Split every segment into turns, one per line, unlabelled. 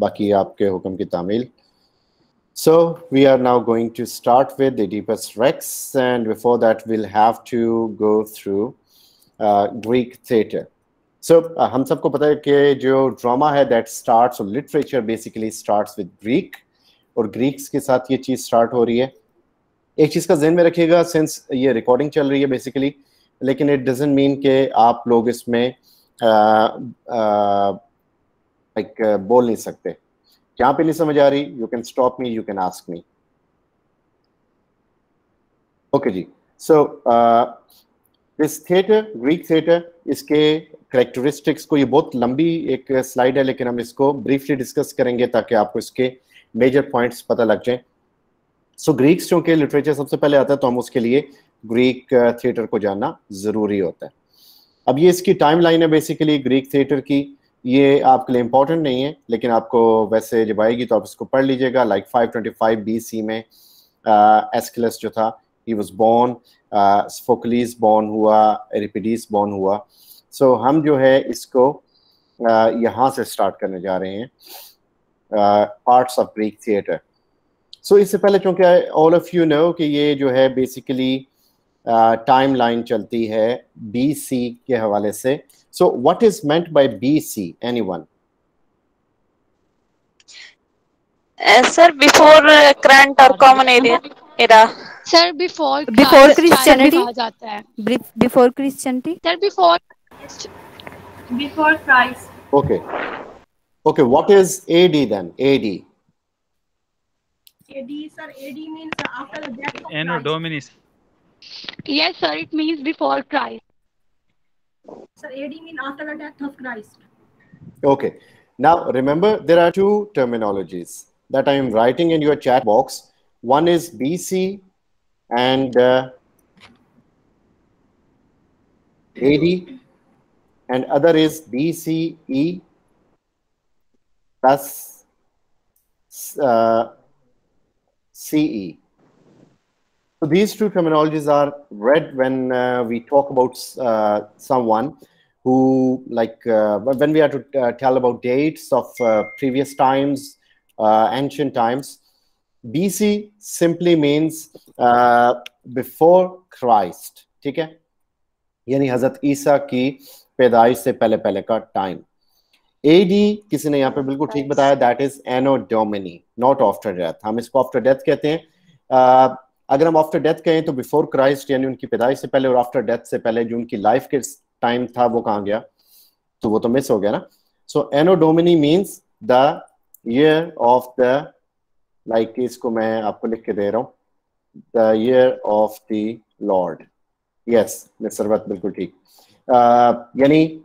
बाकी आपके हुक्म की तामील. So we are now going to start with the Oedipus Rex, and before that we'll have to go through Greek theatre. So हम सबको पता है कि जो ड्रामा है that starts, or literature basically starts with Greek, और Greeks के साथ ये चीज़ स्टार्ट हो रही है. एक चीज़ का ज़हन में रखिएगा, सिंस ये रिकॉर्डिंग चल रही है बेसिकली, लेकिन इट डजंट मीन कि आप लोग इसमें बोल नहीं सकते. जहाँ पे नहीं समझ आ रही, you can stop me, you can ask me. Okay जी. So this theatre, Greek theatre, इसके करेक्टरिस्टिक्स को, ये बहुत लंबी एक स्लाइड है लेकिन हम इसको ब्रीफली डिस्कस करेंगे ताकि आपको इसके मेजर पॉइंट्स पता लग जाएं. सो ग्रीक्स चूंकि लिटरेचर सबसे पहले आता है तो हम उसके लिए ग्रीक थिएटर को जानना ज़रूरी होता है. अब ये इसकी टाइमलाइन है बेसिकली ग्रीक थिएटर की. ये आपके लिए इम्पोर्टेंट नहीं है लेकिन आपको वैसे जब आएगी तो आप इसको पढ़ लीजिएगा. लाइक 525 BC में एस्किलस जो था, he was born, Sophocles born हुआ, एरिपिडीस बोर्न हुआ. सो हम जो है इसको यहाँ से स्टार्ट करने जा रहे हैं, पार्ट्स ऑफ ग्रीक थिएटर. सो इससे पहले चूँकि ऑल ऑफ यू नो कि ये जो है बेसिकली टाइम लाइन चलती है BC के हवाले से. So what is meant by BC? Anyone?
Sir, before current or common era.
Sir, before
Christianity. Before Christianity.
Sir, before Christ.
Okay. Okay. What is AD then? AD.
AD, sir. AD means after the death of Christ.
Anno Domini.
Yes, sir. It means before Christ.
Sir, AD means after the death of Christ.
Okay. Now remember, there are two terminologies that I am writing in your chat box. One is BC and AD, and other is BCE plus CE. So these two terminologies are read when we talk about someone who, like, when we are to tell about dates of previous times, ancient times. BC simply means before Christ. ठीक है, यानी हजरत ईसा की पैदाइश से पहले पहले का time. AD किसी ने यहाँ पे बिल्कुल ठीक बताया, that is anno domini, not after death. हम इसको आफ्टर डेथ कहते हैं. अगर हम आफ्टर डेथ कहें तो बिफोर क्राइस्ट यानी उनकी पैदाइश से पहले, और आफ्टर डेथ से पहले जो उनकी लाइफ के टाइम था वो कहाँ गया, तो वो तो मिस हो गया ना. So anno domini means the year of the, like इसको मैं आपको लिख के दे रहा हूँ, the year of the Lord. Yes miss Sarwat, बिल्कुल ठीक. यानी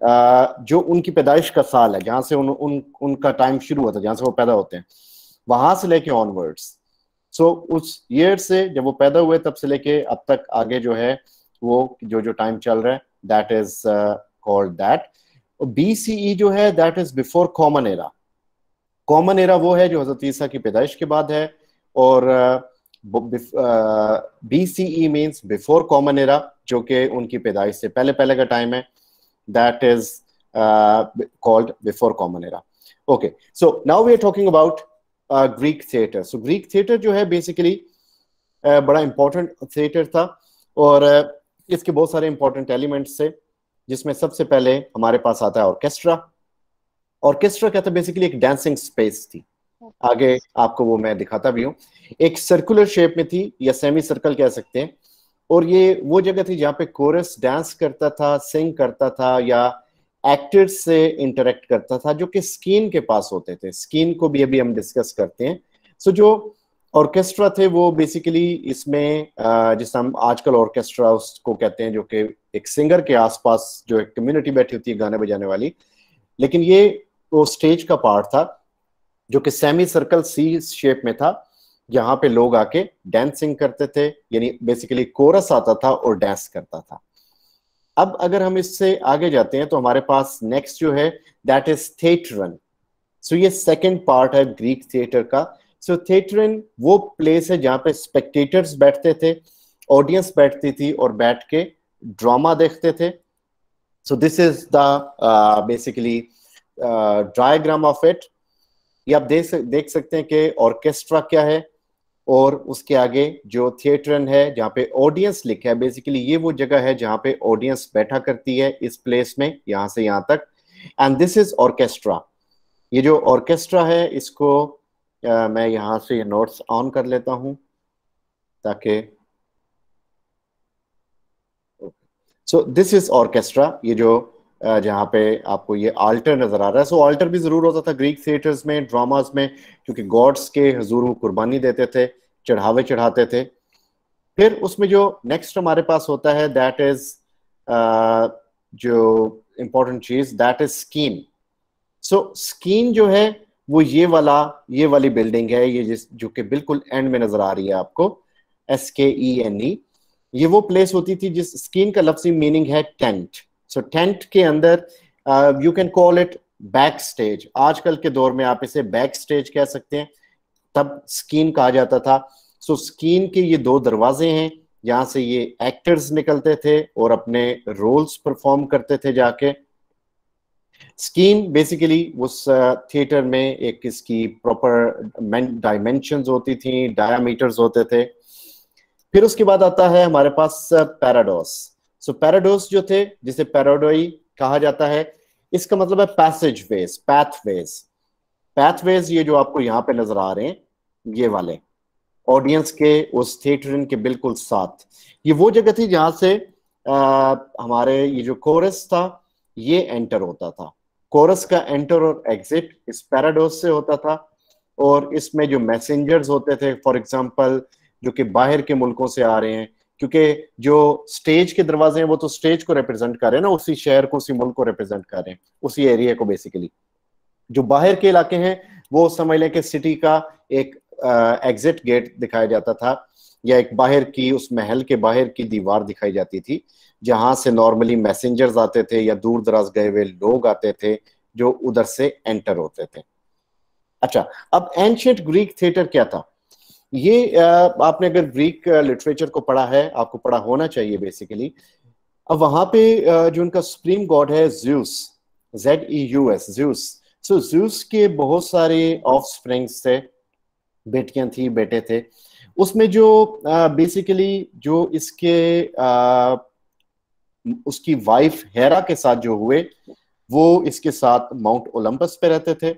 जो उनकी पैदाइश का साल है, जहाँ से उनका टाइम शुरू होता है, जहाँ से वो पैदा होते हैं, वहां से लेके ऑनवर्ड्स. सो उस ईयर से जब वो पैदा हुए तब से लेके अब तक आगे जो है वो जो टाइम चल रहा है, that is called that. BCE जो है that is before common era. Common era वो है जो हजरत ईसा की पैदाइश के बाद है, और BCE means before common era, जो कि उनकी पैदाइश से पहले पहले का टाइम है, that is called before common era. Okay, so now we are talking about Greek theatre. So Greek theatre जो है बेसिकली बड़ा इंपॉर्टेंट थिएटर था, और इसके बहुत सारे इंपॉर्टेंट एलिमेंट्स थे, जिसमें सबसे पहले हमारे पास आता है ऑर्केस्ट्रा. ऑर्केस्ट्रा कहता है बेसिकली एक डांसिंग स्पेस थी. आगे आपको वो मैं दिखाता भी हूँ. एक सर्कुलर शेप में थी, या सेमी सर्कल कह सकते हैं, और ये वो जगह थी जहाँ पे कोरस डांस करता था, सिंग करता था, या एक्टर्स से इंटरेक्ट करता था, जो कि स्कीन के पास होते थे. स्कीन को भी अभी हम डिस्कस करते हैं. सो जो ऑर्केस्ट्रा थे वो बेसिकली इसमें जिस हम आजकल ऑर्केस्ट्रा उसको कहते हैं, जो कि एक सिंगर के आसपास जो एक कम्युनिटी बैठी होती है गाने बजाने वाली, लेकिन ये वो स्टेज का पार्ट था जो कि सेमी सर्कल सी शेप में था, जहाँ पे लोग आके डांसिंग करते थे, यानी बेसिकली कोरस आता था और डांस करता था. अब अगर हम इससे आगे जाते हैं तो हमारे पास नेक्स्ट जो है दैट इज थिएटरन. सो ये सेकंड पार्ट है ग्रीक थिएटर का. सो थिएटरन वो प्लेस है जहाँ पे स्पेक्टेटर्स बैठते थे, ऑडियंस बैठती थी और बैठ के ड्रामा देखते थे. सो this is the basically diagram of it. ये आप देख सकते हैं कि ऑर्केस्ट्रा क्या है, और उसके आगे जो थिएटरन है जहाँ पे ऑडियंस लिखा है, बेसिकली ये वो जगह है जहाँ पे ऑडियंस बैठा करती है इस प्लेस में, यहाँ से यहाँ तक, एंड दिस इज ऑर्केस्ट्रा। ये जो ऑर्केस्ट्रा है इसको मैं यहाँ से नोट्स ऑन कर लेता हूँ ताकि, सो दिस इज ऑर्केस्ट्रा। ये जो जहाँ पे आपको ये आल्टर नजर आ रहा है, सो आल्टर भी जरूर होता था ग्रीक थिएटर्स में, ड्रामास में, क्योंकि गॉड्स के हुजूर वो कुर्बानी देते थे, चढ़ावे चढ़ाते थे। फिर उसमें जो नेक्स्ट हमारे पास होता है दैट इज जो इंपॉर्टेंट चीज, that is skin. So skin जो है वो ये वाली बिल्डिंग है, ये जो कि बिल्कुल एंड में नजर आ रही है आपको, SKENE। ये वो प्लेस होती थी जिस स्कीन का लफ्जी मीनिंग है टेंट। सो टेंट के अंदर you can call it back stage. आजकल के दौर में आप इसे बैक स्टेज कह सकते हैं, तब स्कीन कहा जाता था। सो स्कीन के ये 2 दरवाजे हैं, यहाँ से ये एक्टर्स निकलते थे और अपने रोल्स परफॉर्म करते थे जाके। स्कीन बेसिकली उस थिएटर में एक इसकी प्रॉपर डायमेंशंस होती थी, डायामीटर्स होते थे। फिर उसके बाद आता है हमारे पास पैराडोस। सो पैराडोस जो थे, जिसे पैराडोई कहा जाता है, इसका मतलब है पैसेज वेज, पैथवेज। पैथवेज ये जो आपको यहाँ पे नजर आ रहे हैं, ये वाले ऑडियंस के उस थिएटर के बिल्कुल साथ, ये वो जगह थी जहां से हमारे ये जो कोरस था ये एंटर होता था। कोरस का एंटर और एग्जिट इस पैराडोस से होता था, और इसमें जो मैसेंजर्स होते थे, फॉर एग्जांपल जो कि बाहर के मुल्कों से आ रहे हैं, क्योंकि जो स्टेज के दरवाजे हैं वो तो स्टेज को रिप्रेजेंट कर रहे हैं ना, उसी शहर को, उसी मुल्क को रिप्रेजेंट कर रहे हैं, उसी एरिया को बेसिकली। जो बाहर के इलाके हैं वो समझ लें कि सिटी का एक एग्जिट गेट दिखाया जाता था, या एक बाहर की, उस महल के बाहर की दीवार दिखाई जाती थी, जहां से नॉर्मली मैसेंजर्स आते थे या दूर दराज गए हुए लोग आते थे जो उधर से एंटर होते थे। अच्छा, अब एंशिएंट ग्रीक थिएटर क्या था? ये आपने अगर ग्रीक लिटरेचर को पढ़ा है, आपको पढ़ा होना चाहिए बेसिकली। अब वहां पे जो उनका सुप्रीम गॉड है ज़्यूस, ZEUS, ज़्यूस। सो ज़्यूस के बहुत सारे ऑफस्प्रिंग्स थे, बेटियां थी, बेटे थे। उसमें जो बेसिकली जो इसके उसकी वाइफ हेरा के साथ जो हुए, वो इसके साथ माउंट ओलंपस पे रहते थे।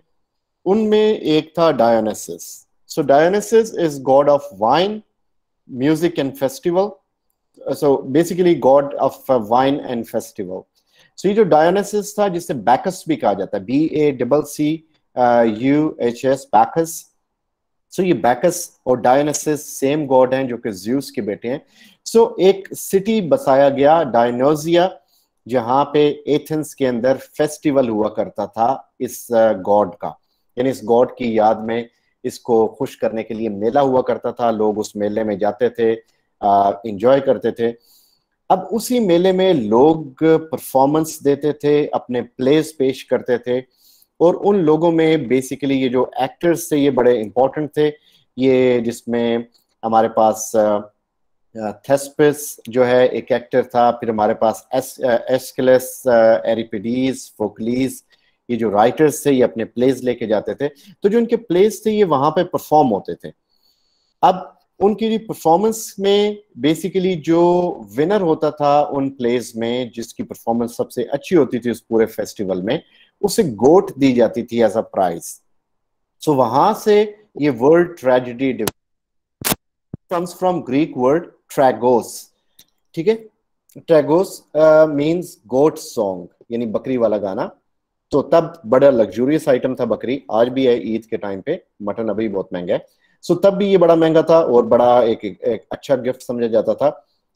उनमें एक था Dionysus. So Dionysus is god of wine, music and festival. So basically god of wine and festival. So ये जो Dionysus था, जिसे Bacchus भी कहा जाता है, BACCUS, Bacchus. So ये Bacchus और Dionysus सेम गॉड हैं जो कि Zeus के बेटे हैं। So एक सिटी बसाया गया डायनोसिया, जहां पे एथेंस के अंदर फेस्टिवल हुआ करता था इस गॉड का, यानी इस गॉड की याद में, इसको खुश करने के लिए मेला हुआ करता था। लोग उस मेले में जाते थे, एंजॉय करते थे। अब उसी मेले में लोग परफॉर्मेंस देते थे, अपने प्लेस पेश करते थे, और उन लोगों में बेसिकली ये जो एक्टर्स थे ये बड़े इंपॉर्टेंट थे। ये जिसमें हमारे पास थेस्पिस जो है एक एक्टर था, फिर हमारे पास एस्किलस, एरिपिडीज, फोकलीज, ये जो राइटर्स थे ये अपने प्लेस लेके जाते थे। तो जो उनके प्लेस थे ये वहां पे परफॉर्म होते थे। अब उनकी परफॉर्मेंस में बेसिकली जो विनर होता था उन प्लेस में, जिसकी परफॉर्मेंस सबसे अच्छी होती थी उस पूरे फेस्टिवल में, उसे गोट दी जाती थी एज अ प्राइज। सो वहां से ये word tragedy comes from Greek word tragos. ठीक है, ट्रैगोस मींस गोट सॉन्ग, यानी बकरी वाला गाना। तो तब बड़ा लग्जूरियस आइटम था बकरी, आज भी है ईद के टाइम पे, मटन अभी बहुत महंगा है। सो तब भी ये बड़ा महंगा था और बड़ा एक अच्छा गिफ्ट समझा जाता था।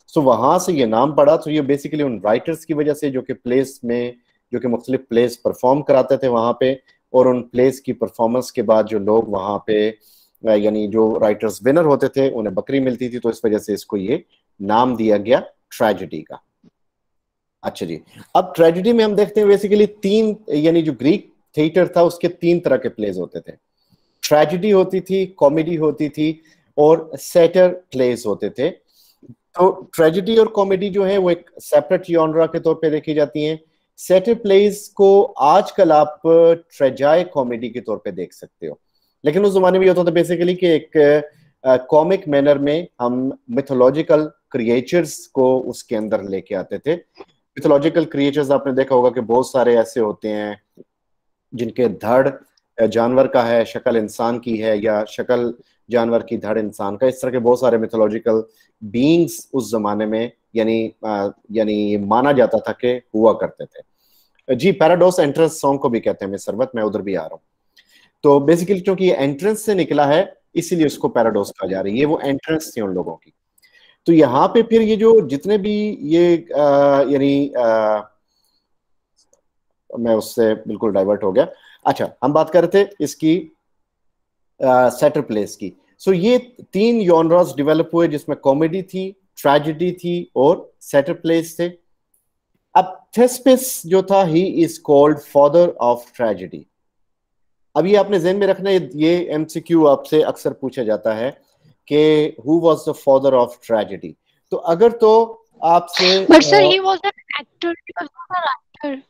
सो वहां से ये नाम पड़ा। तो ये बेसिकली उन राइटर्स की वजह से जो कि प्लेस में, जो कि मुख्तलिफ प्लेस परफॉर्म कराते थे वहां पे, और उन प्लेस की परफॉर्मेंस के बाद जो लोग वहां पे, यानी जो राइटर्स विनर होते थे, उन्हें बकरी मिलती थी। तो इस वजह से इसको ये नाम दिया गया ट्रेजेडी का। अच्छा जी, अब ट्रेजेडी में हम देखते हैं बेसिकली 3, यानी जो ग्रीक थिएटर था उसके 3 तरह के प्लेस होते थे। ट्रेजेडी होती थी, कॉमेडी होती थी, और सैटर प्लेस होते थे। तो ट्रेजेडी और कॉमेडी जो है वो एक सेपरेट जॉनरा के तौर पे देखी जाती हैं, सैटर प्लेज को आजकल आप ट्रेजाई कॉमेडी के तौर पे देख सकते हो, लेकिन उस जमाने में ये होता था बेसिकली कि एक कॉमिक मैनर में हम मिथोलॉजिकल क्रिएचर्स को उसके अंदर लेके आते थे। मिथोलॉजिकल क्रिएचर्स आपने देखा होगा कि बहुत सारे ऐसे होते हैं जिनके धड़ जानवर का है, शक्ल इंसान की है, या शक्ल जानवर की धड़ इंसान का। इस तरह के बहुत सारे मिथोलॉजिकल बीइंग्स उस जमाने में यानी माना जाता था कि हुआ करते थे। जी, पैराडोक्स एंट्रेंस सॉन्ग को भी कहते हैं, मैं सरवत, मैं उधर भी आ रहा हूँ। तो बेसिकली क्योंकि ये एंट्रेंस से निकला है इसीलिए उसको पैराडोक्स कहा जा रहा है। ये वो एंट्रेंस थी उन लोगों की। तो यहाँ पे फिर ये जो जितने भी ये मैं उससे बिल्कुल डाइवर्ट हो गया। अच्छा, हम बात कर रहे थे इसकी सैटर प्लेस की। सो ये 3 जॉनरास डेवलप हुए जिसमें कॉमेडी थी, ट्रेजेडी थी और सैटर प्लेस थे। अब थेस्पिस जो था, he is called father of tragedy. अब ये आपने ज़हन में रखना, ये एमसीक्यू आपसे अक्सर पूछा जाता है कि who was the father of tragedy. तो अगर तो आपसे
But sir, he was an actor. He was not a writer.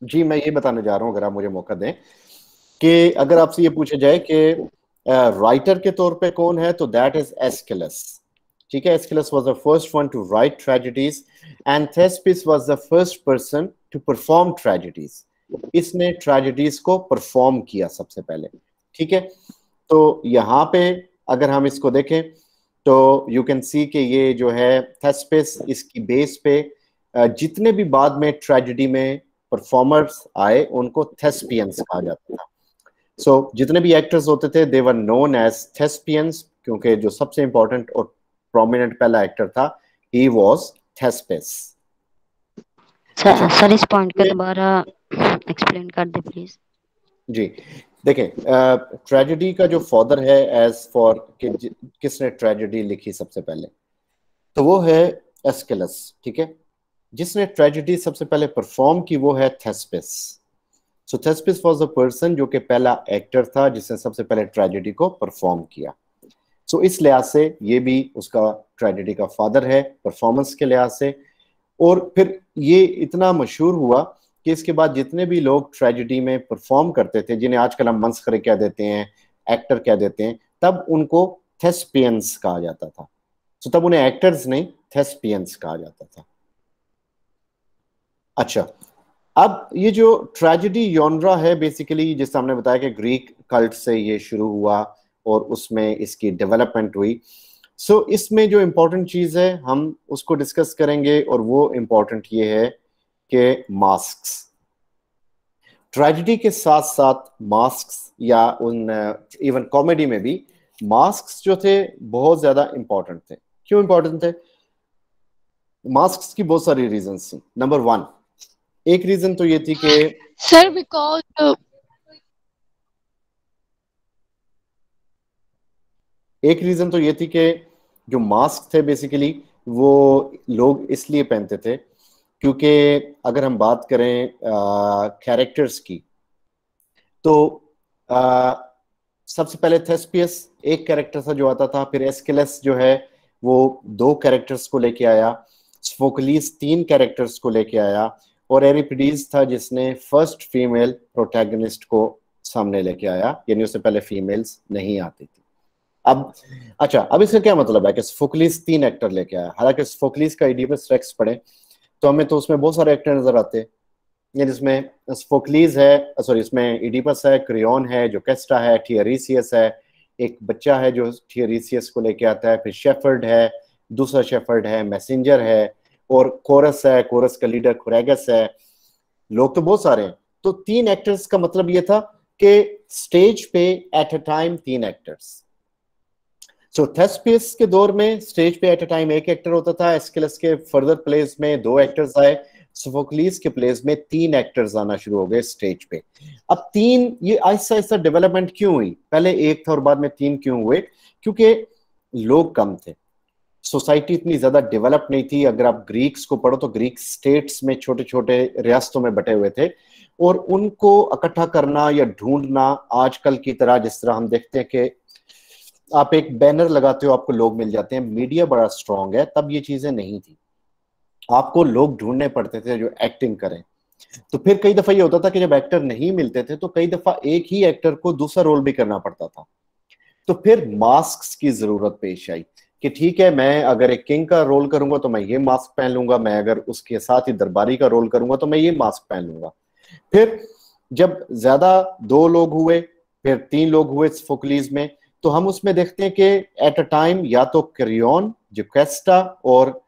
जी, मैं ये बताने जा रहा हूं, अगर आप मुझे मौका दें, कि अगर आपसे ये पूछा जाए कि राइटर के तौर पे कौन है, तो दैट इज एस्किलस। ठीक है, Aeschylus was the first one to write tragedies and Thespis was the first person to perform tragedies. इसने ट्रेजेडीज को परफॉर्म किया सबसे पहले। ठीक है, तो यहाँ पे अगर हम इसको देखें तो यू कैन सी कि ये जो है थेस्पिस, इसकी बेस पे जितने भी बाद में ट्रेजेडी में परफॉर्मर्स आए उनको थेस्पियंस कहा जाता था। सो जितने भी एक्टर्स होते थे दे वर नोन एज थेस्पियंस, क्योंकि जो सबसे इंपॉर्टेंट और प्रोमिनेंट पहला एक्टर था, ही वाज थेस्पिस।
सर इस पॉइंट को दोबारा एक्सप्लेन कर दे प्लीज।
जी, देखें, ट्रेजेडी का जो फादर है एज फॉर किसने ट्रेजेडी लिखी सबसे पहले, तो वो है एस्किलस। ठीक है, जिसने ट्रेजेडी सबसे पहले परफॉर्म की वो है थेस्पिस। सो थेस्पिस वाज द पर्सन जो कि पहला एक्टर था जिसने सबसे पहले ट्रेजेडी को परफॉर्म किया। सो इस लिहाज से ये भी उसका ट्रेजेडी का फादर है परफॉर्मेंस के लिहाज से। और फिर ये इतना मशहूर हुआ कि इसके बाद जितने भी लोग ट्रेजेडी में परफॉर्म करते थे, जिन्हें आजकल हम मस्खरे कह देते हैं, एक्टर कह देते हैं, तब उनको थेस्पियंस कहा जाता था। सो तब उन्हें एक्टर्स नहीं, थेस्पियंस कहा जाता था। अच्छा, अब ये जो ट्रेजेडी जॉनरा है बेसिकली, जिससे हमने बताया कि ग्रीक कल्ट से ये शुरू हुआ और उसमें इसकी डेवलपमेंट हुई। सो इसमें जो इम्पोर्टेंट चीज़ है हम उसको डिस्कस करेंगे, और वो इम्पोर्टेंट ये है कि मास्क्स। ट्रेजेडी के साथ साथ मास्क्स, या उन इवन कॉमेडी में भी मास्क्स जो थे बहुत ज्यादा इंपॉर्टेंट थे। क्यों इंपॉर्टेंट थे? मास्क्स की बहुत सारी रीजंस थी। नंबर 1, एक रीजन तो ये थी कि
सर बिकॉज
एक रीजन तो ये थी कि जो मास्क थे बेसिकली वो लोग इसलिए पहनते थे क्योंकि अगर हम बात करें कैरेक्टर्स की, तो सबसे पहले थेस्पियस एक कैरेक्टर था जो आता था, फिर एस्किलस जो है वो 2 कैरेक्टर्स को लेके आया, सोफोक्लिस 3 कैरेक्टर्स को लेके आया, और एरिपिडीज था जिसने फर्स्ट फीमेल प्रोटैगनिस्ट को सामने लेके आया, यानी उससे पहले फीमेल्स नहीं आती थी। अब अच्छा, अब इसका क्या मतलब है कि सोफोक्लिस 3 एक्टर लेके आया। हालांकि सोफोक्लिस का इडिपस रेक्स पढ़े तो हमें तो उसमें बहुत सारे एक्टर नजर आते हैं, जिसमें सोफोक्लिस है, सॉरी इसमें इडिपस है, क्रियोन है, जोकेस्टा है, थियरीसियस है, एक बच्चा है जो थियरीसियस को लेके आता है, फिर शेफर्ड है, दूसरा शेफर्ड है, मैसेंजर है, और कोरस है, कोरस का लीडर खुरैगस है। लोग तो बहुत सारे हैं। तो 3 एक्टर्स का मतलब ये था कि स्टेज पे एट अ टाइम 3 एक्टर्स। सो थेस्पियस के दौर में स्टेज पे एट अ टाइम 1 एक्टर होता था। एस्किलस के फर्दर प्लेस में 2 एक्टर्स आए, सोफोक्लिस के प्लेस में 3 एक्टर्स आना शुरू हो गए स्टेज पे। अब 3, ये आहिस्ता आहिस्ता डेवलपमेंट क्यों हुई? पहले 1 था और बाद में 3 क्यों हुए? क्योंकि लोग कम थे, सोसाइटी इतनी ज्यादा डेवलप नहीं थी। अगर आप ग्रीक्स को पढ़ो तो ग्रीक स्टेट्स में छोटे छोटे रियासतों में बटे हुए थे, और उनको इकट्ठा करना या ढूंढना आजकल की तरह, जिस तरह हम देखते हैं कि आप एक बैनर लगाते हो आपको लोग मिल जाते हैं, मीडिया बड़ा स्ट्रांग है, तब ये चीजें नहीं थी। आपको लोग ढूंढने पड़ते थे जो एक्टिंग करें। तो फिर कई दफा ये होता था कि जब एक्टर नहीं मिलते थे तो कई दफा एक ही एक्टर को दूसरा रोल भी करना पड़ता था। तो फिर मास्क की जरूरत पेश आई कि ठीक है, मैं अगर एक किंग का रोल करूंगा तो मैं ये मास्क पहन लूंगा, मैं अगर उसके साथ ही दरबारी का रोल करूंगा तो मैं ये मास्क पहन लूंगा। फिर जब ज्यादा 2 लोग हुए, फिर 3 लोग हुए फोकलीज में, तो हम उसमें देखते हैं कि एट अ टाइम या तो क्रियोन, जुकेस्टा और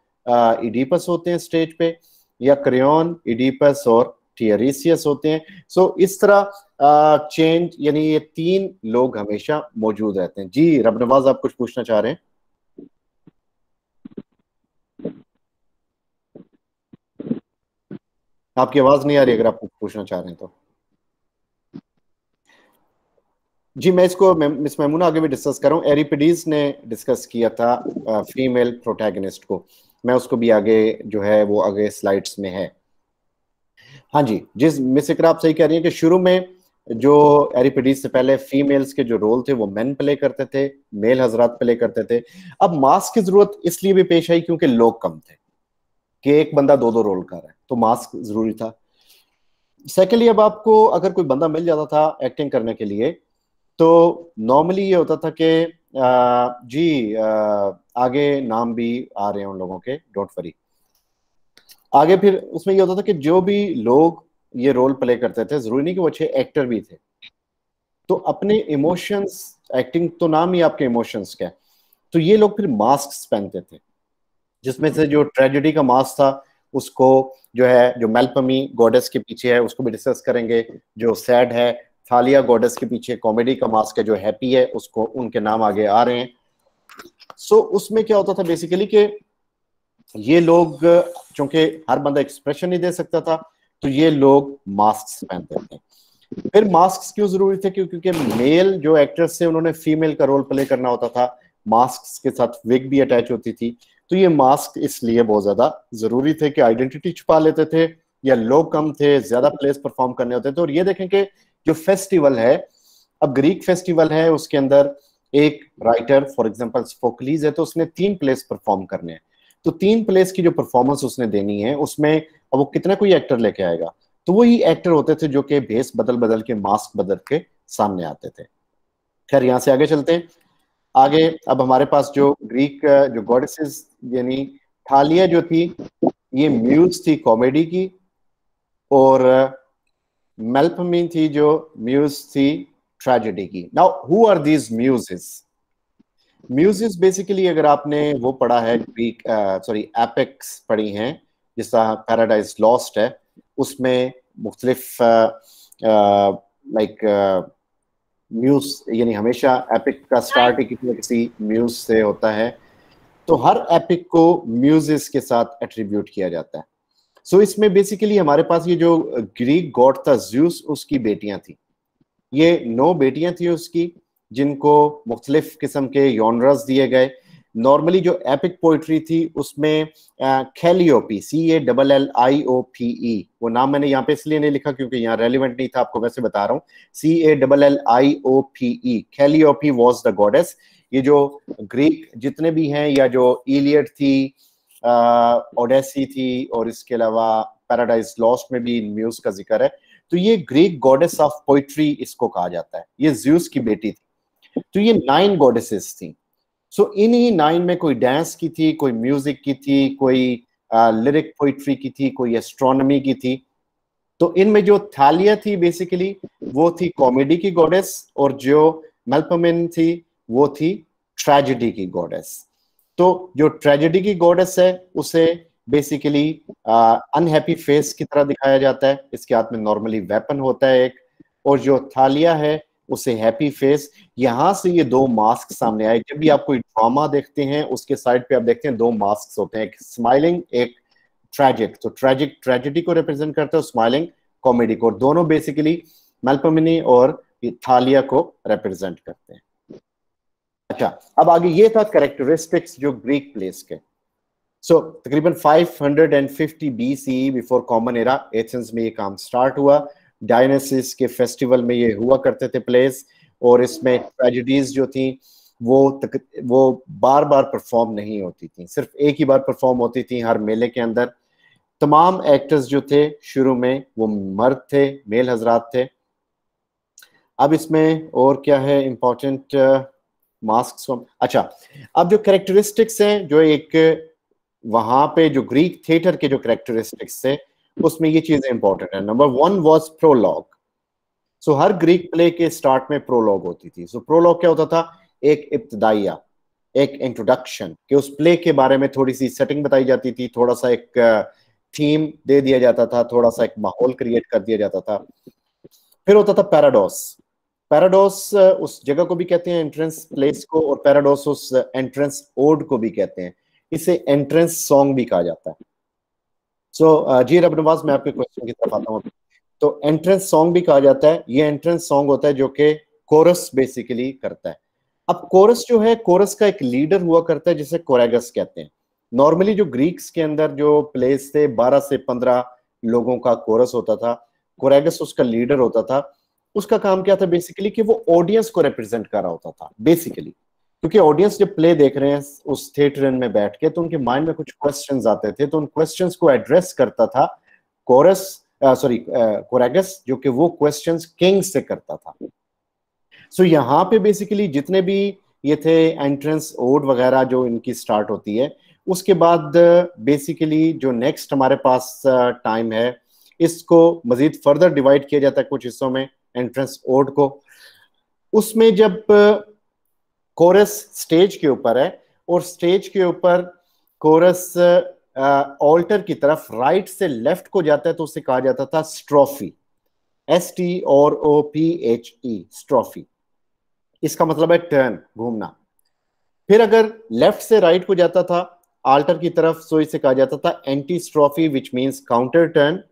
इडीपस होते हैं स्टेज पे, या क्रियोन, इडीपस और टीरेसियस होते हैं। सो इस तरह चेंज, यानी ये 3 लोग हमेशा मौजूद रहते हैं। जी रबनवाज, आप कुछ पूछना चाह रहे हैं? आपकी आवाज नहीं आ रही, अगर आप कुछ पूछना चाह रहे हैं तो। जी मैं इसको मिस मैमूना आगे भी डिस्कस कर रहा हूँ। एरिपिडीज ने डिस्कस किया था फीमेल प्रोटैगनिस्ट को, मैं उसको भी आगे जो है वो आगे स्लाइड्स में है। हाँ जी, जिस मिस इकरा आप सही कह रही हैं कि शुरू में जो एरिपिडीज से पहले फीमेल्स के जो रोल थे वो मेन प्ले करते थे, मेल हजरात प्ले करते थे। अब मास्क की जरूरत इसलिए भी पेश आई क्योंकि लोग कम थे कि एक बंदा 2 रोल कर रहा है, तो मास्क जरूरी था। सेकेंडली, अब आपको अगर कोई बंदा मिल जाता था एक्टिंग करने के लिए तो नॉर्मली ये होता था कि आगे नाम भी आ रहे हैं उन लोगों के, डोंट वरी। आगे फिर उसमें ये होता था कि जो भी लोग ये रोल प्ले करते थे, जरूरी नहीं कि वो अच्छे एक्टर भी थे, तो अपने इमोशंस, एक्टिंग तो नाम ही आपके इमोशंस का है, तो ये लोग फिर मास्क पहनते थे, जिसमें से जो ट्रेजेडी का मास्क था उसको जो है, जो मेलपमी गॉडेस के पीछे है उसको भी डिस्कस करेंगे, जो सैड है थालिया गॉडेस के पीछे कॉमेडी का मास्क है, जो हैप्पी है उसको, उनके नाम आगे आ रहे हैं। सो उसमें क्या होता था बेसिकली कि ये लोग, चूंकि हर बंदा एक्सप्रेशन नहीं दे सकता था, तो ये लोग मास्क पहनते थे। फिर मास्क क्यों जरूरी थे? क्योंकि मेल जो एक्टर्स थे उन्होंने फीमेल का रोल प्ले करना होता था, मास्क के साथ विग भी अटैच होती थी, तो ये मास्क इसलिए बहुत ज्यादा जरूरी थे कि आइडेंटिटी छुपा लेते थे, या लोग कम थे, ज्यादा प्लेस परफॉर्म करने होते थे। और ये देखें कि जो फेस्टिवल है, अब ग्रीक फेस्टिवल है, उसके अंदर एक राइटर फॉर एग्जांपल सोफोक्लीज है, तो उसने 3 प्लेस परफॉर्म करने हैं, तो 3 प्लेस की जो परफॉर्मेंस उसने देनी है उसमें अब वो कितना कोई एक्टर लेके आएगा, तो वही एक्टर होते थे जो कि भेस बदल बदल के, मास्क बदल के सामने आते थे। खैर यहां से आगे चलते हैं। आगे अब हमारे पास जो ग्रीक जो गॉडेसेस, यानी थालिया जो थी, ये म्यूज थी कॉमेडी की, और मेलपमी थी जो म्यूज थी ट्रेजेडी की। Now who are these muses? Muses basically अगर आपने वो पढ़ा है, ग्रीक एपिक्स पढ़ी हैं, जिस तरह पैराडाइज लॉस्ट है, उसमें मुख्तलिफ म्यूज, यानी हमेशा एपिक का स्टार्ट ही किसी न किसी म्यूज से होता है, तो हर एपिक को म्यूजेस के साथ एट्रीब्यूट किया जाता है। सो इसमें बेसिकली हमारे पास ये जो ग्रीक गॉड था ज़्यूस, उसकी बेटियां थी, ये 9 बेटियां थी उसकी, जिनको मुख्तलिफ किस्म के यॉनरस दिए गए। नॉर्मली जो एपिक पोइट्री थी उसमें कैलियोपी, CALLIOPE, वो नाम मैंने यहाँ पे इसलिए नहीं लिखा क्योंकि यहाँ रेलिवेंट नहीं था, आपको वैसे बता रहा हूँ, CALLIOPE, कैलियोपी वॉज द गॉडेस। ये जो ग्रीक जितने भी हैं, या जो इलियड थी, ओडेसी थी, और इसके अलावा पैराडाइज लॉस्ट में भी म्यूज का जिक्र है, तो ये ग्रीक गॉडेस ऑफ पोइट्री इसको कहा जाता है। ये ज़्यूस की बेटी थी, तो ये 9 गॉडेसेस थी। सो इन्हीं 9 में कोई डांस की थी, कोई म्यूजिक की थी, कोई लिरिक पोइट्री की थी, कोई एस्ट्रोनॉमी की थी। तो इनमें जो थालिया थी बेसिकली वो थी कॉमेडी की गॉडेस, और जो मेलपमिन थी वो थी ट्रेजेडी की गॉडेस। तो जो ट्रेजेडी की गॉडेस है उसे बेसिकली अनहैप्पी फेस की तरह दिखाया जाता है, इसके हाथ में नॉर्मली वेपन होता है एक, और जो थालिया है उसे हैप्पी फेस। यहां से ये 2 मास्क सामने आए। जब भी आप कोई ड्रामा देखते हैं उसके साइड पे आप देखते हैं 2 मास्क होते हैं, एक स्माइलिंग, एक ट्रेजिक। तो ट्रेजिक ट्रेजेडी को रिप्रेजेंट करता है, स्माइलिंग कॉमेडी को, और दोनों बेसिकली मेलपमिनी और थालिया को रिप्रेजेंट करते हैं। अच्छा, अब आगे ये था कैरेक्टरिस्टिक्स जो ग्रीक प्लेस के। सो तकरीबन 550 BCE before common era Athens में ये काम स्टार्ट हुआ। डायनासिस के फेस्टिवल में ये हुआ करते थे प्लेस, और इसमें ट्रेजेडीज जो थी वो बार बार परफॉर्म नहीं होती थी, सिर्फ एक ही बार परफॉर्म होती थी हर मेले के अंदर। तमाम एक्टर्स जो थे शुरू में वो मर्द थे, मेल हजरात थे। अब इसमें और क्या है इंपॉर्टेंट मास्क। अच्छा, अब जो कैरेक्टरिस्टिक्स हैं, जो एक वहां पे जो ग्रीक थिएटर के जो कैरेक्टरिस्टिक्स थे उसमें ये चीजें इंपॉर्टेंट है। Number 1 was prologue. सो हर ग्रीक प्ले के स्टार्ट में प्रोलॉग होती थी। सो प्रोलॉग क्या होता था? एक इब्तिदाइया, एक इंट्रोडक्शन, कि उस प्ले के बारे में थोड़ी सी सेटिंग बताई जाती थी, थोड़ा सा एक थीम दे दिया जाता था, थोड़ा सा एक माहौल क्रिएट कर दिया जाता था। फिर होता था पैराडोस। पैराडोस उस जगह को भी कहते हैं, एंट्रेंस प्लेस को, और पैराडोस उस एंट्रेंस ओड को भी कहते हैं। इसे एंट्रेंस सॉन्ग भी कहा जाता है। सो जी रब नवाज, मैं आपके क्वेश्चन की तरफ आता हूँ। तो एंट्रेंस सॉन्ग भी कहा जाता है। ये एंट्रेंस सॉन्ग होता है जो कि कोरस बेसिकली करता है। अब कोरस जो है, कोरस का एक लीडर हुआ करता है जिसे कोरेगस कहते हैं। नॉर्मली जो ग्रीक्स के अंदर जो प्लेस थे 12 से 15 लोगों का कोरस होता था। कोरेगस उसका लीडर होता था। उसका काम क्या था बेसिकली? कि वो ऑडियंस को रिप्रेजेंट कर रहा होता था बेसिकली, क्योंकि ऑडियंस जब प्ले देख रहे हैं उस थिएटर में बैठ के, तो उनके माइंड में कुछ क्वेश्चंस आते थे, तो उन क्वेश्चंस को एड्रेस करता था कोरेगस, जो कि वो क्वेश्चंस किंग से करता था। सो यहाँ पे बेसिकली जितने भी ये थे एंट्रेंस ओड वगैरह जो इनकी स्टार्ट होती है, उसके बाद बेसिकली जो नेक्स्ट हमारे पास टाइम है, इसको मजीद फर्दर डिवाइड किया जाता है कुछ हिस्सों में, एंट्रेंस ओड को। उसमें जब कोरस स्टेज के ऊपर है और स्टेज के ऊपर कोरस ऑल्टर की तरफ राइट से लेफ्ट को जाता है, तो उसे कहा जाता था स्ट्रोफी। STROPHE, स्ट्रोफी। इसका मतलब है टर्न, घूमना। फिर अगर लेफ्ट से राइट को जाता था आल्टर की तरफ, सो इसे कहा जाता था antistrophe, which means counter turn.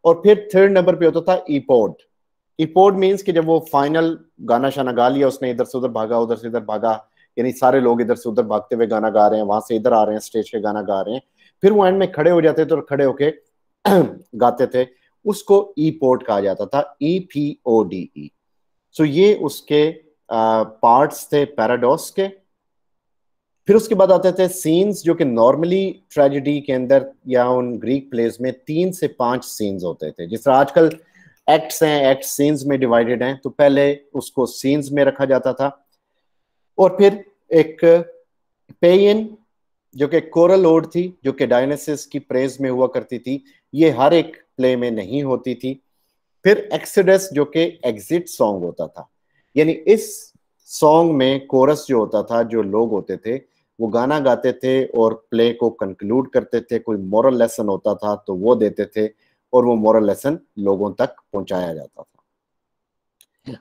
और फिर थर्ड नंबर पे होता था ईपोड। ईपोड मींस कि जब वो फाइनल गाना शाना गा लिया उसने, इधर से उधर भागा, उधर से इधर भागा, यानी सारे लोग इधर से उधर भागते हुए गाना गा रहे हैं, वहां से इधर आ रहे हैं, स्टेज पे गाना गा रहे हैं, फिर वो एंड में खड़े हो जाते थे और खड़े होके गाते थे, उसको ईपोड कहा जाता था, EPODE। सो ये उसके पार्ट्स थे पैराडोस के। फिर उसके बाद आते थे सीन्स, जो कि नॉर्मली ट्रेजेडी के अंदर या उन ग्रीक प्लेस में 3 से 5 सीन्स होते थे। जिस तरह आजकल एक्ट्स हैं, एक्ट सीन्स में डिवाइडेड हैं, तो पहले उसको सीन्स में रखा जाता था। और फिर एक पेयन, जो कि कोरल ओड थी, जो कि डायनासिस की प्रेज में हुआ करती थी, ये हर एक प्ले में नहीं होती थी। फिर एक्सोडस, जो कि एग्जिट सॉन्ग होता था, यानी इस सॉन्ग में कोरस जो होता था, जो लोग होते थे वो गाना गाते थे और प्ले को कंक्लूड करते थे। कोई मोरल लेसन होता था तो वो देते थे और वो मोरल लेसन लोगों तक पहुंचाया जाता था।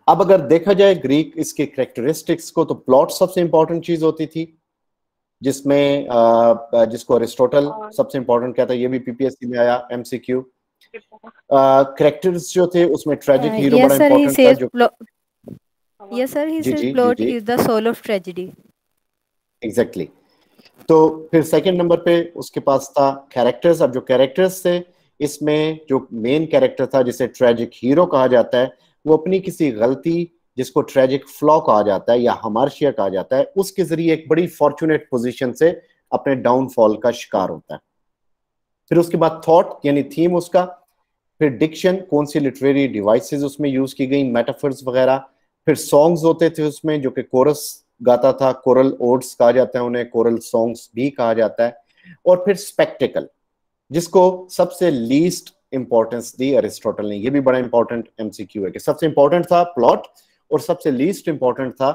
अब अगर देखा जाए ग्रीक इसके कैरेक्टरिस्टिक्स को, तो प्लॉट सबसे इंपॉर्टेंट चीज होती थी, जिसमें जिसको अरिस्टोटल सबसे इंपॉर्टेंट कहता है। ये भी PPSC में आया MCQ। कैरेक्टर्स जो थे उसमें ट्रेजिक हीरो बड़ा इंपॉर्टेंट था, जो
Yes, sir. He
जी
says
जी
plot
जी
is the soul of tragedy.
Exactly. तो फिर सेकंड नंबर पे उसके पास था कैरेक्टर्स। अब जो कैरेक्टर्स थे, इसमें जो मेन कैरेक्टर था जिसे ट्रेजिक हीरो कहा जाता है, वो अपनी किसी गलती, जिसको ट्रेजिक फ्लॉ कहा जाता है या हमार्शिया कहा जाता है, उसके जरिए एक बड़ी फॉर्चुनेट पोजीशन से अपने डाउनफॉल का शिकार होता है। फिर उसके बाद थॉट यानी थीम उसका। फिर डिक्शन, कौन सी लिटरेरी डिवाइसेस उसमें यूज की गई, मेटाफर्स वगैरह। फिर सॉन्ग्स होते थे उसमें, जो कि कोरस गाता था, कोरल ओड्स कहा जाता है उन्हें, कोरल सॉन्ग्स भी कहा जाता है। और फिर स्पेक्टिकल, जिसको सबसे लीस्ट इंपॉर्टेंस दी अरिस्टोटल ने। ये भी बड़ा इंपॉर्टेंट MCQ है कि सबसे इंपॉर्टेंट था प्लॉट और सबसे लीस्ट इंपॉर्टेंट था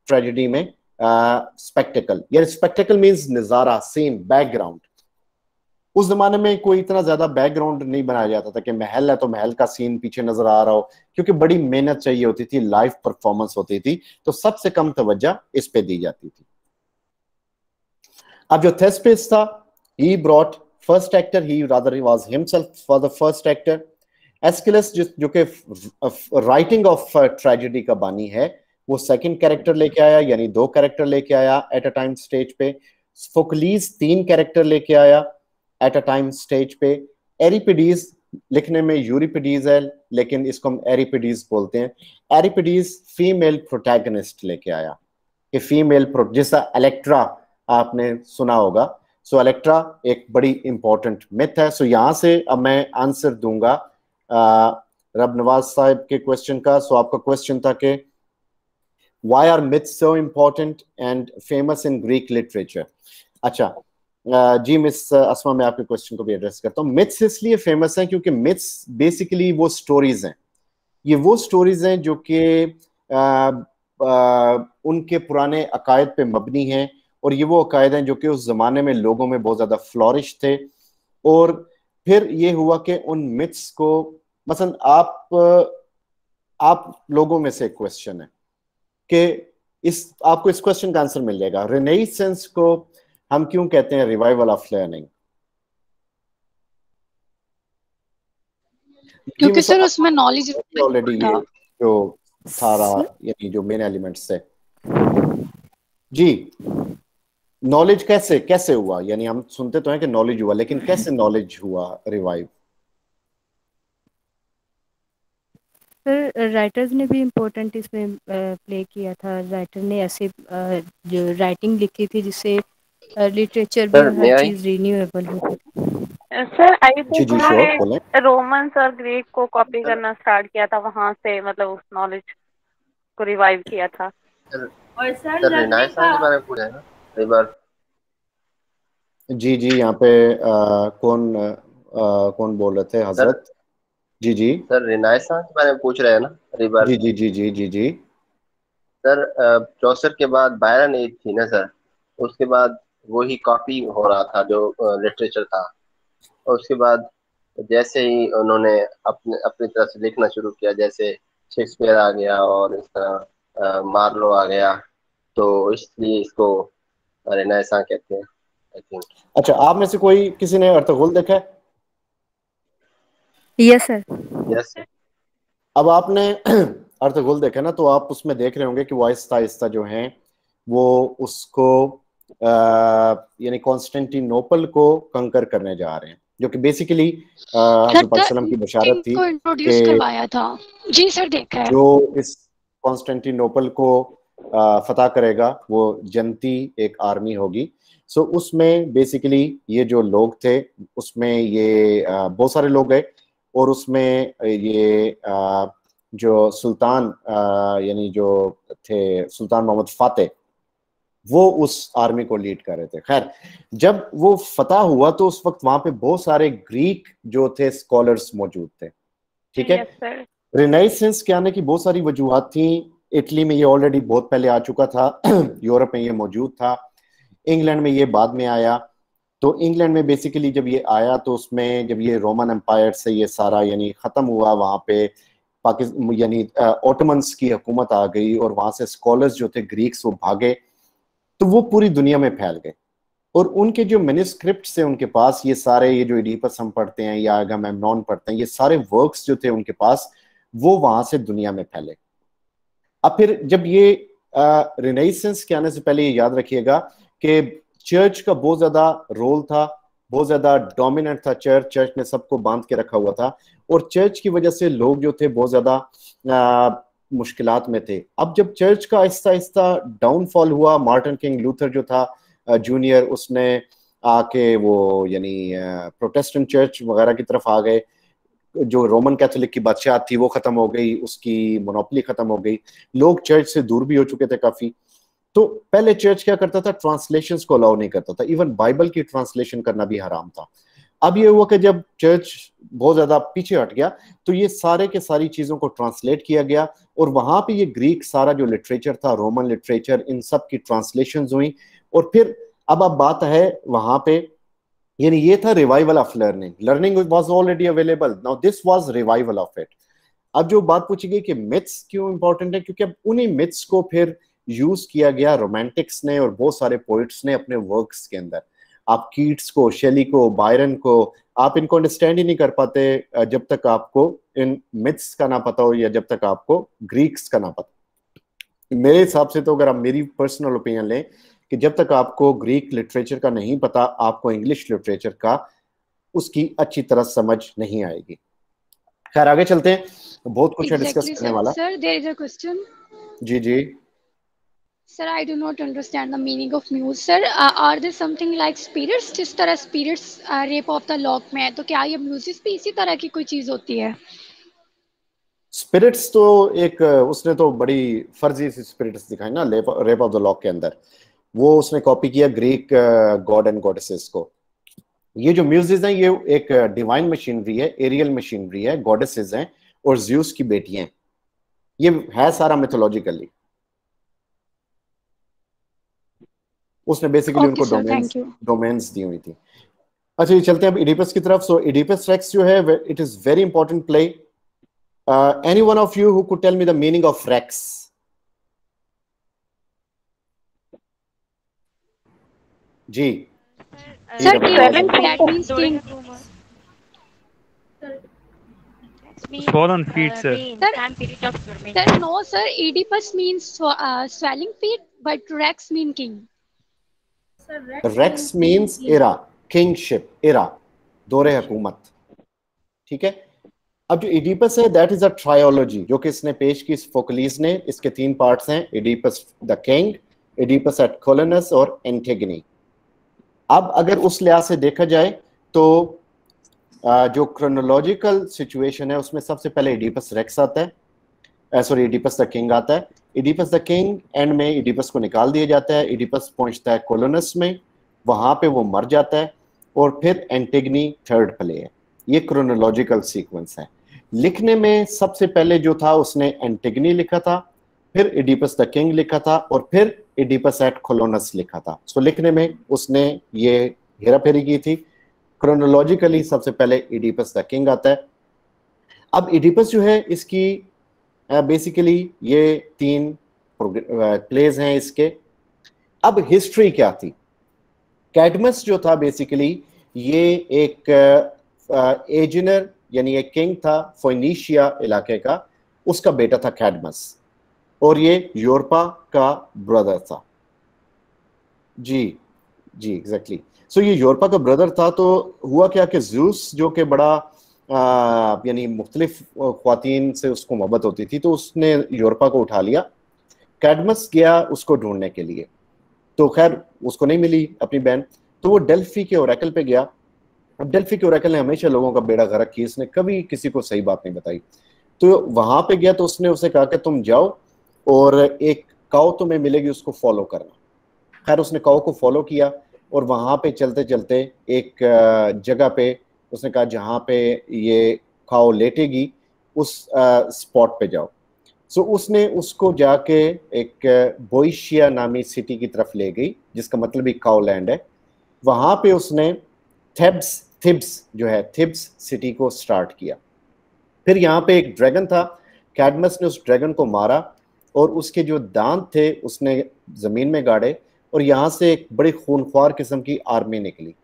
ट्रेजेडी में स्पेक्टिकल। यानी स्पेक्टिकल मींस नजारा, सीन, बैकग्राउंड। उस जमाने में कोई इतना ज्यादा बैकग्राउंड नहीं बनाया जाता था कि महल है तो महल का सीन पीछे नजर आ रहा हो, क्योंकि बड़ी मेहनत चाहिए होती थी, लाइव परफॉर्मेंस होती थी, तो सबसे कम तवज्जो इस पे दी जाती थी। अब जो थेस्पिस था, he brought first actor, he was himself for the first actor. Aeschylus, जो कि राइटिंग ऑफ ट्रेजेडी का बानी है, वो सेकंड कैरेक्टर लेके आया, यानी 2 कैरेक्टर लेके आया एट अ टाइम स्टेज पे। फोकलीज 3 कैरेक्टर लेके आया एट अ टाइम स्टेज पे। एरिपिडीज, लिखने में यूरिपिडीज है लेकिन इसको हम एरिपिडीज बोलते हैं। एरिपिडीज फीमेल प्रोटैगनिस्ट लेके आया, कि फीमेल, जैसा इलेक्ट्रा आपने सुना होगा, सो इलेक्ट्रा एक बड़ी इंपॉर्टेंट मिथ है। सो यहाँ से अब मैं आंसर दूंगा रब नवाज साहब के क्वेश्चन का। सो आपका क्वेश्चन था कि why are myths so important and famous in Greek literature. अच्छा जी मिस अस्मा, मैं आपके क्वेश्चन को भी एड्रेस करता हूँ। मिथ्स इसलिए फेमस हैं क्योंकि मिथ्स बेसिकली वो स्टोरीज हैं, ये वो स्टोरीज हैं जो कि उनके पुराने अकायद पे मबनी हैं, और ये वो अकायद हैं जो कि उस जमाने में लोगों में बहुत ज्यादा फ्लॉरिश थे। और फिर ये हुआ कि उन मिथ्स को, मसलन आप लोगों में से एक क्वेश्चन है कि आपको इस क्वेश्चन का आंसर मिल जाएगा, रेनेसांस को हम क्यों कहते हैं रिवाइवल ऑफ लर्निंग?
क्योंकि सर उसमें नॉलेज
ऑलरेडी ये जो सारा यानी जो मेन एलिमेंट्स थे जी, नॉलेज कैसे हुआ, यानी हम सुनते तो हैं कि नॉलेज हुआ, लेकिन कैसे नॉलेज हुआ रिवाइव?
सर राइटर्स ने भी इम्पोर्टेंट इसमें प्ले किया था। राइटर ने ऐसे जो राइटिंग लिखी थी जिससे लिटरेचर भी हर चीज रिन्यूएबल होती थी।
सर आई
जी
थिंक
जी श्योर बोलें।
रोमन्स और ग्रीक को कॉपी करना स्टार्ट किया था, वहां से मतलब उस नॉलेज को रिवाइव किया था।
और सर लर्निंग
के बारे में पूछा है ना कई बार।
जी जी यहाँ पे कौन बोल रहे थे हजरत? जी जी
सर रिनाइसांस के बारे में पूछ रहे हैं ना रिवर।
जी जी जी जी जी जी
सर चौसर के बाद बायरन एज थी ना सर, उसके बाद वही कॉपी हो रहा था जो लिटरेचर था, और उसके बाद जैसे ही उन्होंने अपनी तरफ से लिखना शुरू किया, जैसे शेक्सपियर आ गया और इस तरह मार्लो आ गया, तो इसलिए इसको रिनाइसांस कहते हैं आई थिंक।
अच्छा, आप में से किसी ने अर्तुगरुल देखा है?
Yes sir.
यस।
अब आपने अर्तुगरुल देखा ना, तो आप उसमें देख रहे होंगे कि वो आहिस्ता आहिस्ता जो है वो उसको यानी कॉन्स्टेंटिनोपल को कंकर करने जा रहे हैं, जो कि बेसिकली हज़रत सल्लम की बशारत थी
को इंट्रोड्यूस करवाया था। जी सर देखा है।
जो इस कॉन्स्टेंटिनोपल को फतह करेगा वो जनती एक आर्मी होगी। सो उसमें बेसिकली ये जो लोग थे उसमें ये बहुत सारे लोग गए, और उसमें ये जो सुल्तान यानी जो थे सुल्तान मोहम्मद फातेह, वो उस आर्मी को लीड कर रहे थे। खैर जब वो फतह हुआ तो उस वक्त वहां पे बहुत सारे ग्रीक जो थे स्कॉलर्स मौजूद थे, ठीक है। रिनाइसेंस के आने की बहुत सारी वजूहत थी। इटली में ये ऑलरेडी बहुत पहले आ चुका था, यूरोप में ये मौजूद था, इंग्लैंड में ये बाद में आया। तो इंग्लैंड में बेसिकली जब ये आया तो उसमें जब ये रोमन एम्पायर से ये सारा यानी ख़त्म हुआ, वहाँ पे पाकिस्तान यानी ऑटोमन्स की हुकूमत आ गई, और वहाँ से स्कॉलर्स जो थे ग्रीक्स वो भागे, तो वो पूरी दुनिया में फैल गए। और उनके जो मैन्युस्क्रिप्ट्स थे उनके पास, ये सारे ये जो इडीपस हम पढ़ते हैं या अगामेम्नॉन पढ़ते हैं, ये सारे वर्क्स जो थे उनके पास वो वहां से दुनिया में फैले। अब फिर जब ये रिनेसेंस के आने से पहले ये याद रखिएगा कि चर्च का बहुत ज्यादा रोल था, बहुत ज्यादा डोमिनेंट था चर्च ने सबको बांध के रखा हुआ था, और चर्च की वजह से लोग जो थे बहुत ज्यादा मुश्किलात में थे। अब जब चर्च का आहिस्ता आहिस्ता डाउनफॉल हुआ, मार्टिन किंग लूथर जो था जूनियर, उसने आके वो यानी प्रोटेस्टेंट चर्च वगैरह की तरफ आ गए, जो रोमन कैथोलिक की बादशाह थी वो खत्म हो गई, उसकी मोनोपोली खत्म हो गई, लोग चर्च से दूर भी हो चुके थे काफी। तो पहले चर्च क्या करता था, ट्रांसलेशंस को अलाउ नहीं करता था, इवन बाइबल की ट्रांसलेशन करना भी हराम था। अब ये हुआ कि जब चर्च बहुत ज्यादा पीछे हट गया तो ये सारे के सारी चीजों को ट्रांसलेट किया गया, और वहां पे ये ग्रीक सारा जो लिटरेचर था, रोमन लिटरेचर, इन सब की ट्रांसलेशंस हुई। और फिर अब बात है वहां पे, यानी ये था revival of learning was already available, now this was revival of it. अब जो बात पूछी गई कि मिथ्स क्यों इंपॉर्टेंट है, क्योंकि अब उन्हीं मिथ्स को फिर यूज किया गया रोमांटिक्स ने और बहुत सारे पोइट्स ने अपने वर्क्स के अंदर। आप कीट्स को, शेली को, बायरन को, आप इनको अंडरस्टैंड ही नहीं कर पाते जब तक आपको इन मिथ्स का ना पता हो, या जब तक आपको ग्रीक्स का ना पता। मेरे हिसाब से तो अगर आप मेरी पर्सनल ओपिनियन लें कि जब तक आपको ग्रीक लिटरेचर का नहीं पता, आपको इंग्लिश लिटरेचर का उसकी अच्छी तरह समझ नहीं आएगी। खैर आगे चलते हैं, बहुत कुछ है डिस्कस करने वाला।
Sir there is a question.
जी जी
Sir, I do not understand the meaning of muse. Sir, are there something like spirits? जिस तरह spirits rape of the lock में है, तो क्या ये muses भी इसी तरह की कोई चीज होती है?
स्पिरिट्स तो एक उसने तो बड़ी फर्जी सी स्पिरिट्स दिखाई ना रेप ऑफ द लॉक के अंदर, वो उसने कॉपी किया ग्रीक गॉड एंड गॉडेसेस को। ये जो म्यूजिस हैं ये एक डिवाइन मशीनरी है, एरियल मशीनरी है, गॉडेसेस हैं और ज्यूस की बेटियां, ये है सारा मिथोलॉजिकली। उसने बेसिकली उनको डोमेन्स दी हुई थी। अच्छा, ये चलते हैं अब इडिपस की तरफ। सो इडिपस रेक्स जो है it is very important play. Any one of you who could tell me the meaning of Rex? जी
Sir, that means king.
Swollen feet, sir.
Sir, no, sir. Oedipus means swelling feet, but Rex mean king.
Rex means era, kingship, era, दौरे हुकूमत। ठीक है। अब जो Oedipus है that is a trilogy जो कि इसने पेश की फोकलीज ने। इसके 3 पार्ट्स हैं, Oedipus the King, Oedipus at Colonus और एंटिगनी। अब अगर उस लिहाज से देखा जाए तो जो क्रोनोलॉजिकल सिचुएशन है उसमें सबसे पहले इडिपस रेक्स आता है, सॉरी इडिपस द किंग आता है। इडिपस द किंग एंड में इडिपस को निकाल दिया जाता है, इडिपस पहुंचता है कोलोनस में, वहां पे वो मर जाता है और फिर एंटिगनी थर्ड प्ले है। ये क्रोनोलॉजिकल सीक्वेंस है। लिखने में सबसे पहले जो था उसने एंटिगनी लिखा था, फिर इडिपस द किंग लिखा था और फिर इडिपस एट कोलोनस लिखा था। सो लिखने में उसने ये हेरा फेरी की थी। क्रोनोलॉजिकली सबसे पहले इडिपस द किंग आता है। अब इडिपस जो है इसकी बेसिकली ये 3 प्लेज हैं इसके। अब हिस्ट्री क्या थी? कैडमस जो था बेसिकली ये एक एजिनर यानी एक किंग था फोइनिशिया इलाके का, उसका बेटा था कैडमस और ये यूरोपा का ब्रदर था। जी जी एग्जैक्टली। सो ये यूरोपा का ब्रदर था। तो हुआ क्या कि ज़्यूस जो कि बड़ा यानी मुख्तलिफ ख्वातीन से उसको मोहब्बत होती थी, तो उसने यूरोपा को उठा लिया। कैडमस गया उसको ढूंढने के लिए, तो खैर उसको नहीं मिली अपनी बहन, तो वो डेल्फी के ओरेकल पे गया। अब डेल्फी के ओरेकल ने हमेशा लोगों का बेड़ा गर्क किया, इसने कभी किसी को सही बात नहीं बताई। तो वहां पे गया तो उसने उसे कहा कि तुम जाओ और एक काऊ तुम्हें मिलेगी, उसको फॉलो करना। खैर उसने काऊ को फॉलो किया और वहां पे चलते चलते एक जगह पे उसने कहा जहां पे ये काऊ लेटेगी उस स्पॉट पे जाओ। सो उसने उसको जाके एक बोइशिया नामी सिटी की तरफ ले गई, जिसका मतलब ही काऊ लैंड है। वहां पे उसने थिब्स जो है थिब्स सिटी को स्टार्ट किया। फिर यहाँ पे एक ड्रैगन था, कैडमस ने उस ड्रैगन को मारा और उसके जो दांत थे उसने जमीन में गाड़े और यहाँ से एक बड़ी खूनख्वार किस्म की आर्मी निकली।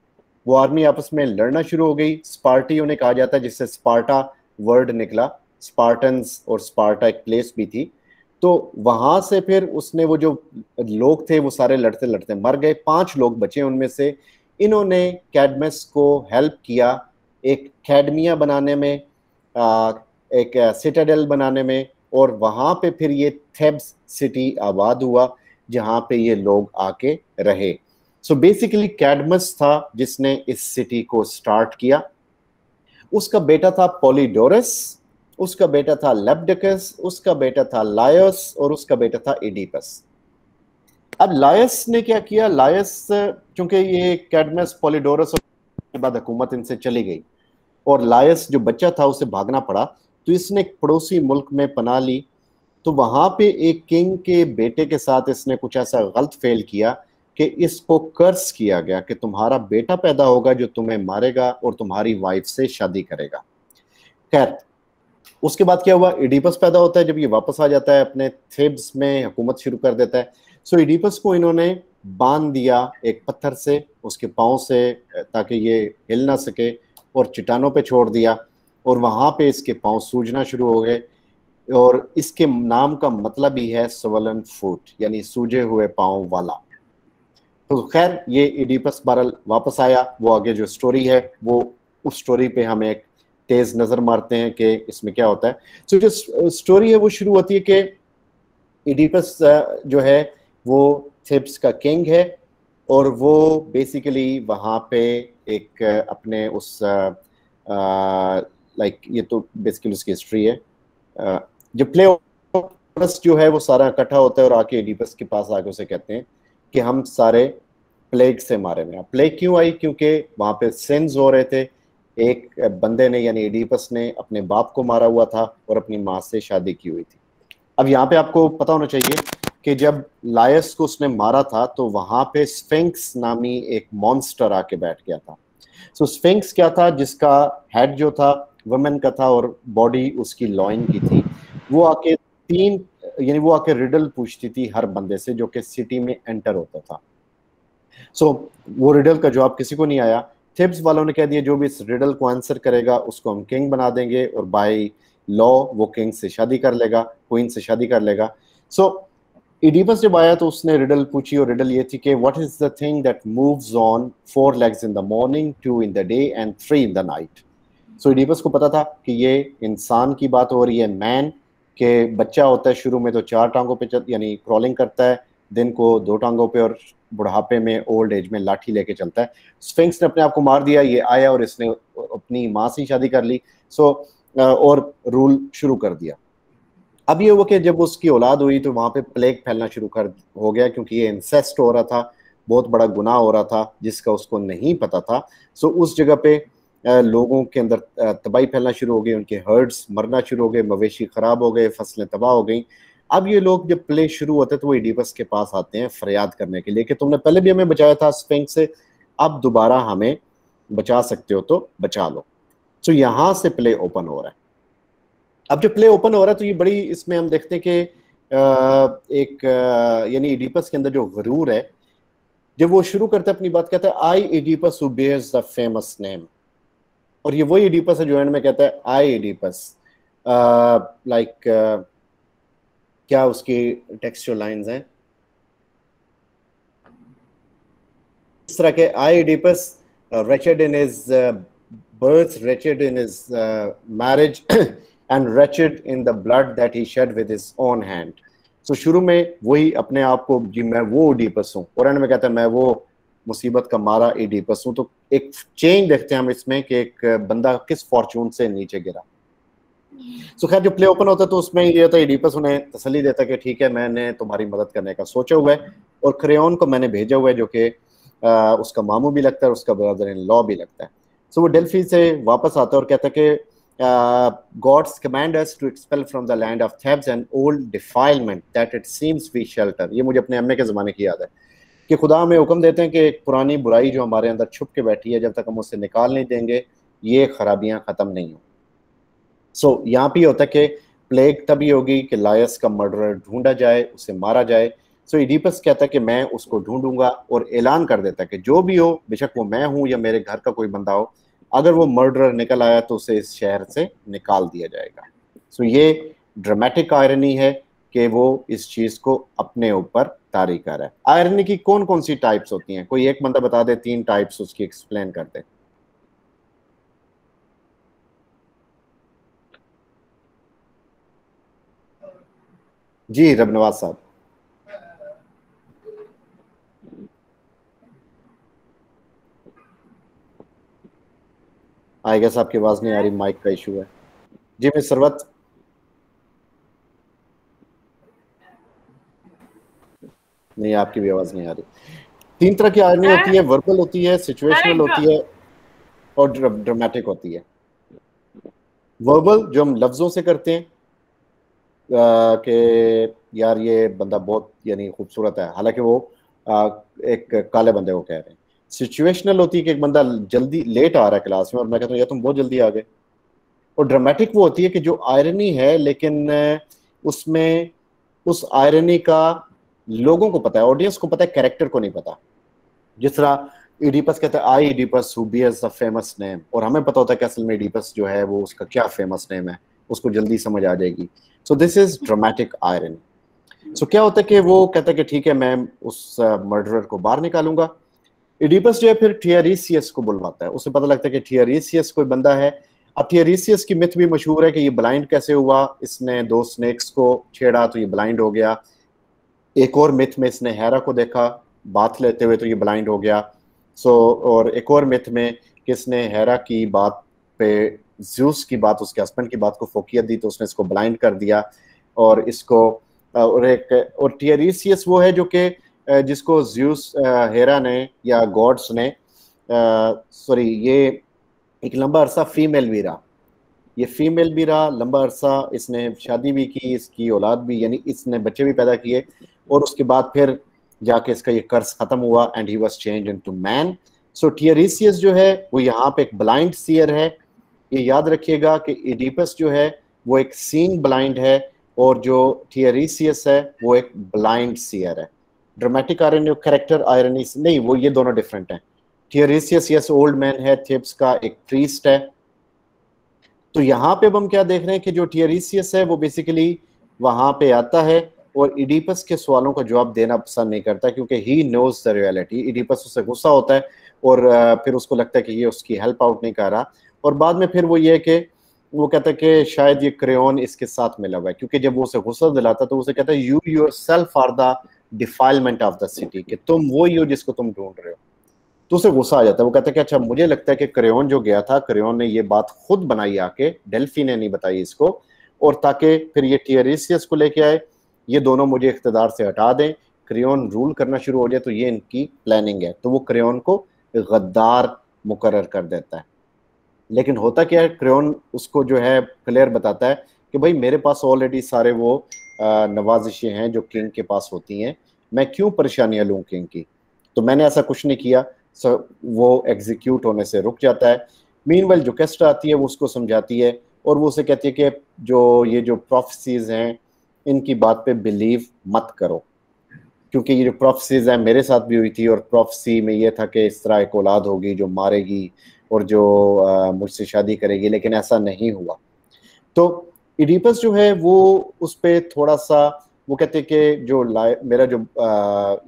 वो आर्मी आपस में लड़ना शुरू हो गई। स्पार्टी उन्हें कहा जाता है, जिससे स्पार्टा वर्ड निकला। स्पार्टन्स और स्पार्टा एक प्लेस भी थी। तो वहां से फिर उसने वो जो लोग थे वो सारे लड़ते लड़ते मर गए। 5 लोग बचे उनमें से। इन्होंने कैडमस को हेल्प किया एक कैडमिया बनाने में, एक सिटाडेल बनाने में, और वहां पे फिर ये थेब्स सिटी आबाद हुआ जहां पे ये लोग आके रहे। सो बेसिकली कैडमस था जिसने इस सिटी को स्टार्ट किया। उसका बेटा था पॉलीडोरस, उसका बेटा था लेप्डकस, उसका बेटा था लायस और उसका बेटा था इडिपस। अब लायस ने क्या किया? लायस चूंकि ये कैडमस पॉलीडोरस के बाद हुकूमत इनसे चली गई और लायस जो बच्चा था उसे भागना पड़ा, तो इसने एक पड़ोसी मुल्क में पनाह ली। तो वहां पे एक किंग के बेटे के साथ इसने कुछ ऐसा गलत फेल किया कि इसको कर्स किया गया कि तुम्हारा बेटा पैदा होगा जो तुम्हें मारेगा और तुम्हारी वाइफ से शादी करेगा। खैर उसके बाद क्या हुआ? इडिपस पैदा होता है। जब ये वापस आ जाता है अपने थेब्स में हुकूमत शुरू कर देता है। सो इडिपस को इन्होंने बांध दिया एक पत्थर से उसके पाँव से, ताकि ये हिल ना सके, और चट्टानों पे छोड़ दिया और वहां पे इसके पाँव सूजना शुरू हो गए। और इसके नाम का मतलब ही है स्वलन फुट, यानी सूजे हुए पाँव वाला। तो खैर ये इडिपस बहरहाल वापस आया। वो आगे जो स्टोरी है वो उस स्टोरी पे हम एक तेज नजर मारते हैं कि इसमें क्या होता है। सो जो स्टोरी है वो शुरू होती है कि इडिपस जो है वो थिब्स का किंग है और वो बेसिकली वहाँ पे एक अपने उस लाइक ये तो बेसिकली उसकी हिस्ट्री है। जब प्ले जो है वो सारा इकट्ठा होता है और आके एडिपस के पास आके उसे कहते हैं कि हम सारे प्लेग से मारे हुए हैं। प्लेग क्यों आई? क्योंकि वहां पे सिंस हो रहे थे। एक बंदे ने यानी एडिपस ने अपने बाप को मारा हुआ था और अपनी माँ से शादी की हुई थी। अब यहाँ पे आपको पता होना चाहिए कि जब लायस को उसने मारा था तो वहां पे स्फिंक्स नामी एक मॉन्स्टर आके बैठ गया था। सो स्फिंक्स क्या था? जिसका हेड जो था वुमेन का था और बॉडी उसकी लॉइन की थी। वो आके वो आके रिडल पूछती थी हर बंदे से जो कि सिटी में एंटर होता था। सो वो रिडल का जवाब किसी को नहीं आया। थिब्स वालों ने कह दिया जो भी इस रिडल को आंसर करेगा उसको हम किंग बना देंगे और बाय लॉ वो किंग से शादी कर लेगा, क्वीन से शादी कर लेगा। सो इडिपस जब आया तो उसने रिडल पूछी और रिडल ये थी कि what is the thing that moves on 4 legs in the morning, 2 in the day and 3 in the night। So Oedipus को पता था कि ये इंसान की बात हो रही है, मैन के बच्चा होता है शुरू में तो 4 टांगों पे यानी क्रॉलिंग करता है, दिन को 2 टांगों पे और बुढ़ापे में ओल्ड एज में लाठी लेके चलता है। स्फिंक्स ने अपने आप को मार दिया, ये आया और इसने अपनी माँ से शादी कर ली और रूल शुरू कर दिया। अब ये हुआ कि जब उसकी औलाद हुई तो वहां पे प्लेग फैलना शुरू हो गया क्योंकि ये इंसेस्ट हो रहा था, बहुत बड़ा गुनाह हो रहा था जिसका उसको नहीं पता था। सो उस जगह पे लोगों के अंदर तबाही फैलना शुरू हो गई, उनके हर्ड्स मरना शुरू हो गए, मवेशी खराब हो गए, फसलें तबाह हो गई। अब ये लोग जब प्ले शुरू होते तो वो इडिपस के पास आते हैं फरियाद करने के लिए कि तुमने पहले भी हमें बचाया था स्फिंक्स से, अब दोबारा हमें बचा सकते हो तो बचा लो। सो यहाँ से प्ले ओपन हो रहा है। अब जब प्ले ओपन हो रहा है तो ये बड़ी इसमें हम देखते हैं कि यानी इडिपस के अंदर जो गुरूर है, जब वो शुरू करता है अपनी बात, कहता है I Oedipus who bears the famous name. और ये वही इडिपस है जो एंड में कहता है आई इडिपस लाइक क्या उसकी टेक्सचुअल लाइंस हैं इस तरह के, आई Oedipus wretched in his birth, wretched in his marriage and wretched in the blood that he shed with his own hand। So शुरू में वही अपने आप को जी मैं वो इडिपस हूँ और एंड में कहता है मैं वो मुसीबत का मारा इडिपस हूँ। तो एक चेंज देखते हैं हम इसमें कि एक बंदा किस फॉर्चून से नीचे गिरा। सो खैर जो प्ले ओपन होता है तो उसमें ये होता है इडिपस उन्हें तसल्ली देता है कि ठीक है मैंने तुम्हारी मदद करने का सोचा हुआ है और क्रेओन को मैंने भेजा हुआ है जो कि उसका मामू भी लगता है, उसका ब्रदर इन लॉ भी लगता है। सो वो डेल्फी से वापस आता है और कहता है कि gods command us to expel from the land of Thebes and old defilement that it seems we shelter. ये मुझे अपने अम्मे के ज़माने की याद है कि खुदा हमें हुक्म देते हैं कि एक पुरानी बुराई जो हमारे अंदर छुप के बैठी है, जब तक हम उससे निकाल नहीं देंगे ये खराबियाँ ख़त्म नहीं हो। सो यहाँ पे होता है कि प्लेग तभी होगी कि लायस का मर्डरर ढूंढा जाए, उसे मारा जाए। सो इडिपस कहता है कि मैं उसको ढूंढूंगा और ऐलान कर देता है कि जो भी हो, बेशक वो मैं हूं या मेरे घर का कोई बंदा हो, अगर वो मर्डरर निकल आया तो उसे इस शहर से निकाल दिया जाएगा। सो ये ड्रामेटिक आयरनी है कि वो इस चीज को अपने ऊपर तारी कर रहा है। आयरनी की कौन कौन सी टाइप्स होती हैं? कोई एक बंदा बता दे, 3 टाइप्स उसकी एक्सप्लेन कर दे। जी रबनवाज साहब। आई गेस आपकी आवाज नहीं आ रही, माइक का इशू है। जी मिस सरवत। नहीं आपकी भी आवाज नहीं आ रही। 3 तरह की आयरनी होती है, वर्बल होती है, सिचुएशनल होती है और ड्रामेटिक होती है। वर्बल जो हम लफ्जों से करते हैं कि यार ये बंदा बहुत यानी खूबसूरत है, हालांकि वो एक काले बंदे को कह रहे हैं। सिचुएशनल होती है कि एक बंदा जल्दी लेट आ रहा है क्लास में और मैं कहता हूँ यार तुम बहुत जल्दी आ गए। और ड्रामेटिक वो होती है कि जो आयरनी है लेकिन उसमें उस आयरनी का लोगों को पता है, ऑडियंस को पता है, कैरेक्टर को नहीं पता। जिस तरह इडिपस कहता है I Oedipus who bears the famous name, और हमें पता होता है कि असल में इडिपस जो है वो उसका क्या फेमस नेम है, उसको जल्दी समझ आ जाएगी। So this is dramatic irony. So क्या होता है कि वो कहता है कि ठीक है मैं उस मर्डरर को बाहर निकालूंगा। इडिपस जो है फिर थियरीसियस को बुलवाता है, उसे पता लगता है कि थियरीसियस कोई बंदा है। अब थियरीसियस की मिथ भी मशहूर है कि ये ब्लाइंड कैसे हुआ, इसने 2 स्नेक्स को छेड़ा तो ये ब्लाइंड हो गया। एक और मिथ में इसने हेरा को देखा बात लेते हुए तो ये ब्लाइंड हो गया। और एक और मिथ में किसने हेरा की बात पे ज़्यूस की बात, उसके हस्बैंड की बात को फोकियत दी तो उसने इसको ब्लाइंड कर दिया। और इसको और टीरेसियस वो है जो कि जिसको ज़्यूस हेरा ने या गॉड्स ने सॉरी ये एक लंबा अरसा फीमेल भी रहा, ये फीमेल भी रहा लंबा अरसा, इसने शादी भी की, इसकी औलाद भी, यानी इसने बच्चे भी पैदा किए और उसके बाद फिर जाके इसका ये कर्ज खत्म हुआ and he was changed into man. So Tiresias जो है वो यहाँ पे एक ब्लाइंड सीयर है। ये याद रखिएगा कि इडिपस जो है वो एक सीइंग ब्लाइंड है और जो टीरेसियस है वो एक ब्लाइंड सीयर है। ड्रामेटिक आयरनी और कैरेक्टर आयरनी नहीं, वो ये दोनों डिफरेंट हैं। टीरेसियस यस ओल्ड मैन है, थेब्स का एक प्रीस्ट है। तो यहाँ पे अब हम क्या देख रहे हैं कि जो टीरेसियस है वो बेसिकली वहां पे आता है और इडिपस के सवालों का जवाब देना पसंद नहीं करता क्योंकि he knows the reality. Oedipus उससे गुस्सा होता है और फिर उसको लगता है कि ये उसकी हेल्प आउट नहीं कर रहा और बाद में फिर वो ये कि वो कहता है कि शायद ये क्रेयोन इसके साथ मिला हुआ है, क्योंकि जब वो उसे गुस्सा दिलाता तो उसे कहता है you yourself are the defilement of the city, कि तुम वो ही हो जिसको तुम ढूंढ रहे हो। तो उसे गुस्सा आ जाता है, वो कहता है कि अच्छा मुझे लगता है कि क्रेयोन जो गया था, क्रेयोन ने ये बात खुद बनाई आके, डेल्फी ने नहीं बताई इसको, और ताकि फिर ये टीरेसियस को लेके आए, ये दोनों मुझे इख्तिदार से हटा दें, क्रेयोन रूल करना शुरू हो जाए, तो ये इनकी प्लानिंग है। तो वो क्रेयोन को गद्दार मुकर्रर कर देता है। लेकिन होता क्या है, क्रेयोन उसको जो है क्लियर बताता है कि भाई मेरे पास ऑलरेडी सारे वो नवाजिशें हैं जो किंग के पास होती हैं, मैं क्यों परेशानियां लूँ किंग की, तो मैंने ऐसा कुछ नहीं किया। सो वो एग्जीक्यूट होने से रुक जाता है। मीनवाइल जो कैस्ट आती है वो उसको समझाती है और वो उसे कहती है कि जो प्रोफेसीज हैं इनकी बात पे बिलीव मत करो, क्योंकि ये जो प्रोफेसीज हैं मेरे साथ भी हुई थी और प्रोफेसी में ये था कि इस तरह एक औलाद होगी जो मारेगी और जो मुझसे शादी करेगी, लेकिन ऐसा नहीं हुआ। तो इडिपस जो है वो उस पर थोड़ा सा वो कहते कि जो मेरा जो